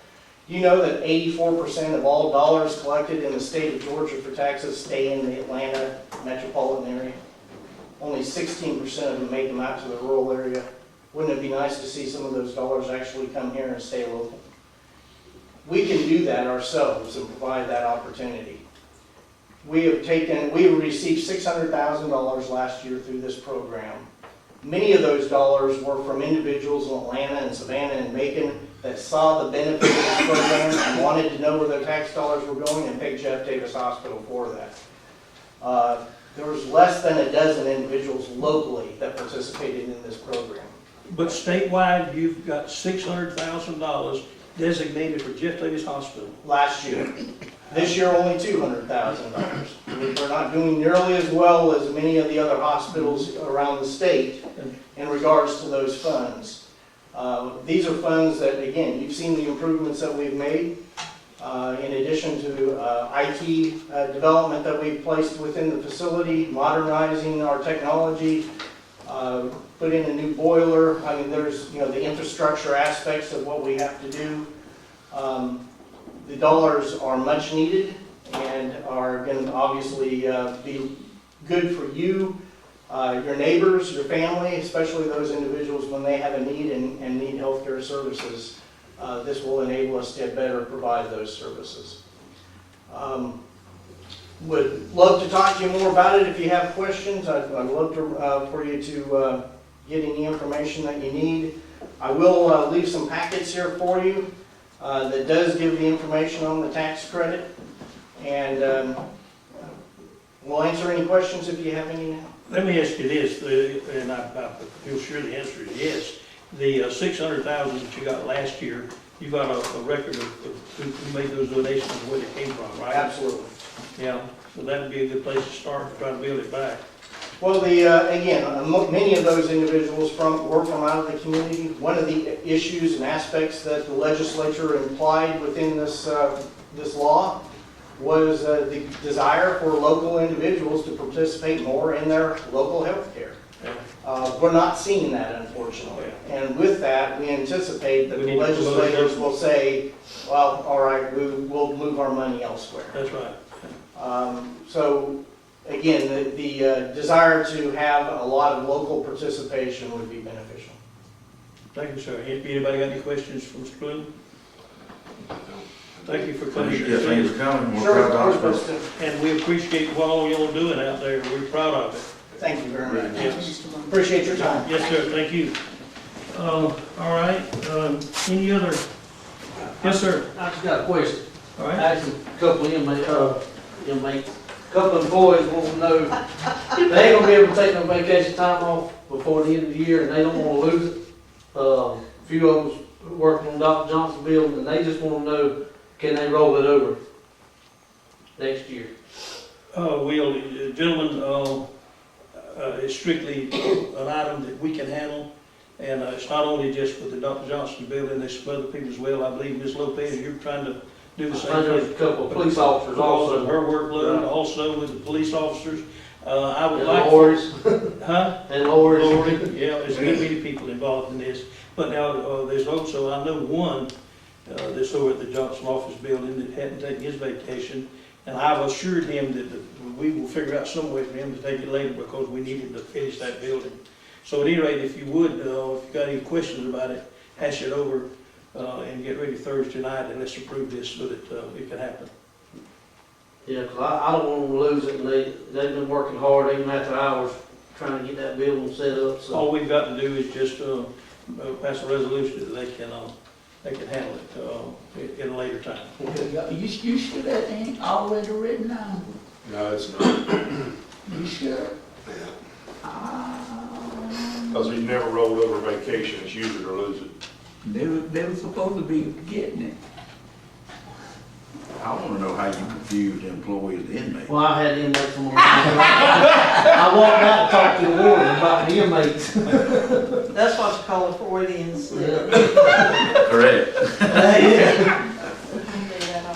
M: You know that 84% of all dollars collected in the state of Georgia for taxes stay in the Atlanta metropolitan area? Only 16% of them make them out to the rural area. Wouldn't it be nice to see some of those dollars actually come here and stay local? We can do that ourselves and provide that opportunity. We have received $600,000 last year through this program. Many of those dollars were from individuals in Atlanta and Savannah and Macon that saw the benefit of this program and wanted to know where their tax dollars were going and picked Jeff Davis Hospital for that. There was less than a dozen individuals locally that participated in this program.
A: But statewide, you've got $600,000 designated for Jeff Davis Hospital.
M: Last year. This year, only $200,000. We're not doing nearly as well as many of the other hospitals around the state in regards to those funds. These are funds that, again, you've seen the improvements that we've made. In addition to IT development that we've placed within the facility, modernizing our technology, put in a new boiler. I mean, there's, the infrastructure aspects of what we have to do. The dollars are much needed and are going to obviously be good for you, your neighbors, your family, especially those individuals when they have a need and need healthcare services. This will enable us to better provide those services. Would love to talk to you more about it if you have questions. I'd love for you to get any information that you need. I will leave some packets here for you that does give the information on the tax credit. And we'll answer any questions if you have any now.
A: Let me ask you this, and I feel sure the answer is yes. The $600,000 that you got last year, you got a record of who made those donations and where they came from, right?
M: Absolutely.
A: Yeah, so that would be a good place to start to try to build it back.
M: Well, again, many of those individuals were from out of the community. One of the issues and aspects that the legislature implied within this law was the desire for local individuals to participate more in their local health care. We're not seeing that, unfortunately. And with that, we anticipate that the legislators will say, well, all right, we'll move our money elsewhere.
A: That's right.
M: So, again, the desire to have a lot of local participation would be beneficial.
A: Thank you, sir. Anybody got any questions for Mr. Bloom? Thank you for coming.
G: Yeah, thank you for coming. We're
M: Sure,
G: proud of
M: sure,
G: us.
M: Preston.
A: And we appreciate what all y'all doing out there. We're proud of it.
M: Thank you very much.
A: Yes.
M: Appreciate your time.
A: Yes, sir. Thank you. All right. Any other? Yes, sir.
N: I just got a question.
A: All right.
N: Actually, a couple of inmates, couple of employees want to know, they ain't gonna be able to take no vacation time off before the end of the year, and they don't wanna lose it. A few of them's working on Dr. Johnson building, and they just wanna know, can they roll it over next year?
A: Well, gentlemen, it's strictly an item that we can handle. And it's not only just for the Dr. Johnson building, there's some other people as well. I believe Ms. Lopez, you're trying to do the
N: I
A: same
N: think there's
A: thing.
N: a couple of police officers
A: Because of
N: also.
A: her workload,
N: Right.
A: also with the police officers. I would
N: And
A: like.
N: Lori's,
A: Huh?
N: and Lori's.
A: Lori, yeah, there's many people involved in this. But now, there's also, I know one, that's over at the Johnson office building that hadn't taken his vacation. And I've assured him that we will figure out some way for him to take it later because we need him to finish that building. So at any rate, if you would, if you got any questions about it, hash it over and get ready Thursday night and let's approve this so that it can happen.
N: Yeah, 'cause I don't want them to lose it, and they've been working hard even after hours trying to get that building set up, so.
A: All we've got to do is just pass a resolution that they can handle it in a later time.
O: You sure that ain't already written down?
C: No, it's not.
O: You sure?
C: Because he's never rolled over vacation, it's use it or lose it.
B: They were supposed to be getting it.
G: I want to know how you confused employees and inmates.
N: Well, I had inmates on my mind. I walked out and talked to the warden about the inmates.
O: That's what you call a Freudian slip.
G: Correct.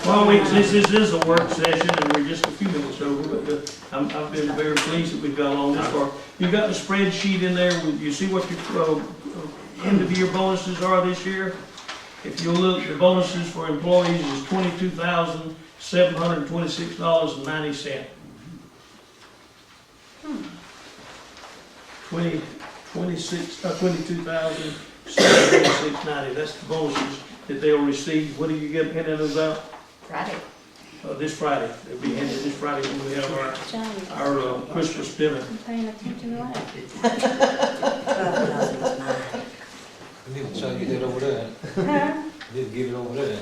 A: Well, since this is a work session and we're just a few minutes over, but I've been very pleased that we've got along this far. You got the spreadsheet in there, you see what your, end of year bonuses are this year? If you look, the bonuses for employees is $22,726.90. 22,726.90, that's the bonuses that they'll receive. When do you get handing those out?
E: Friday.
A: This Friday, they'll be handed this Friday when we have our Christmas dinner.
J: Paying attention to that.
K: You need to try to get that over there. You need to get it over there.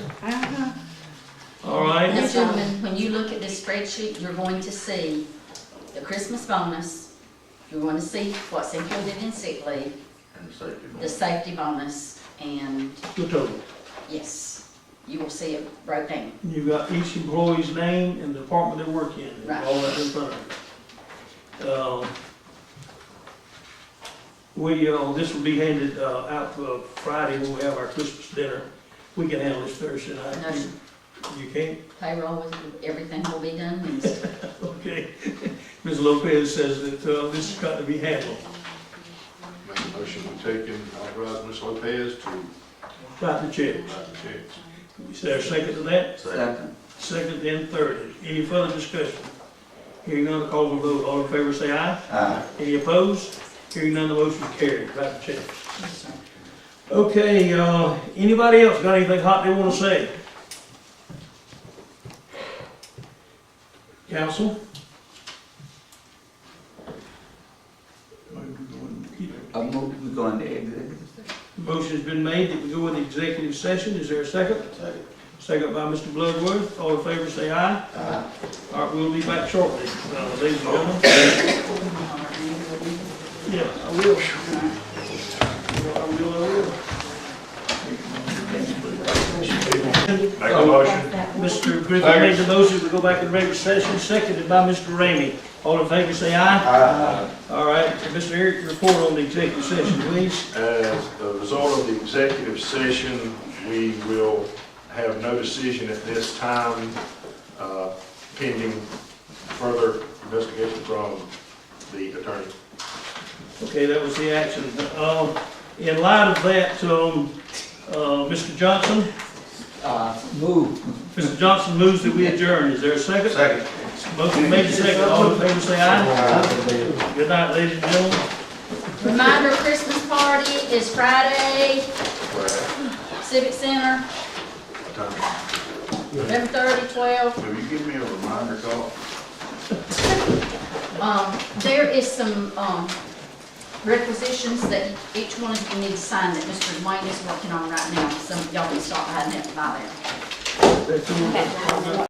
A: All right,
E: Now, gentlemen, when you look at this spreadsheet, you're going to see the Christmas bonus, you're going to see what's included in sick leave, the safety bonus, and
A: the total.
E: yes, you will see it broke down.
A: You got each employee's name and the department they work in,
E: Right.
A: all that in front of you. This will be handed out Friday when we have our Christmas dinner. We can handle this Thursday night.
E: No, sir.
A: You can't?
E: Payroll, everything will be done Wednesday.
A: Okay. Ms. Lopez says that this has got to be handled.
C: Make a motion to take and authorize Ms. Lopez to
A: Write the checks.
C: write the checks.
A: Is there a second to that?
B: Second.
A: Second and third. Any further discussion? Hearing none, call for vote. All in favor say aye.
B: Aye.
A: Any opposed? Hearing none, the motion is carried. Write the checks. Okay, anybody else got anything hot they want to say? Council?
B: I move we go into executive session.
A: Motion's been made that we go into executive session. Is there a second? Second. Second by Mr. Bloodworth. All in favor say aye. Aye. All right, we'll be back shortly, ladies and gentlemen. Yeah, I will. I will.
C: Make a motion.
A: Mr. Griffin made the motion to go back in regular session, seconded by Mr. Ramey. All in favor say aye.
C: Aye.
A: All right, Mr. Eric, your report on the executive session, please.
C: As a result of the executive session, we will have no decision at this time, pending further investigation from the attorney.
A: Okay, that was the action. In light of that, Mr. Johnson?
B: Move.
A: Mr. Johnson moves that we adjourn. Is there a second?
C: Second.
A: Motion made and seconded. All in favor say aye. Good night, ladies and gentlemen.
E: Reminder, Christmas party is Friday, Civic Center, 11:30, 12.
C: Will you give me a reminder call?
E: There is some, requisitions that each one of you need to sign that Mr. Dwayne is working on right now. Some of y'all can start hiding it by there.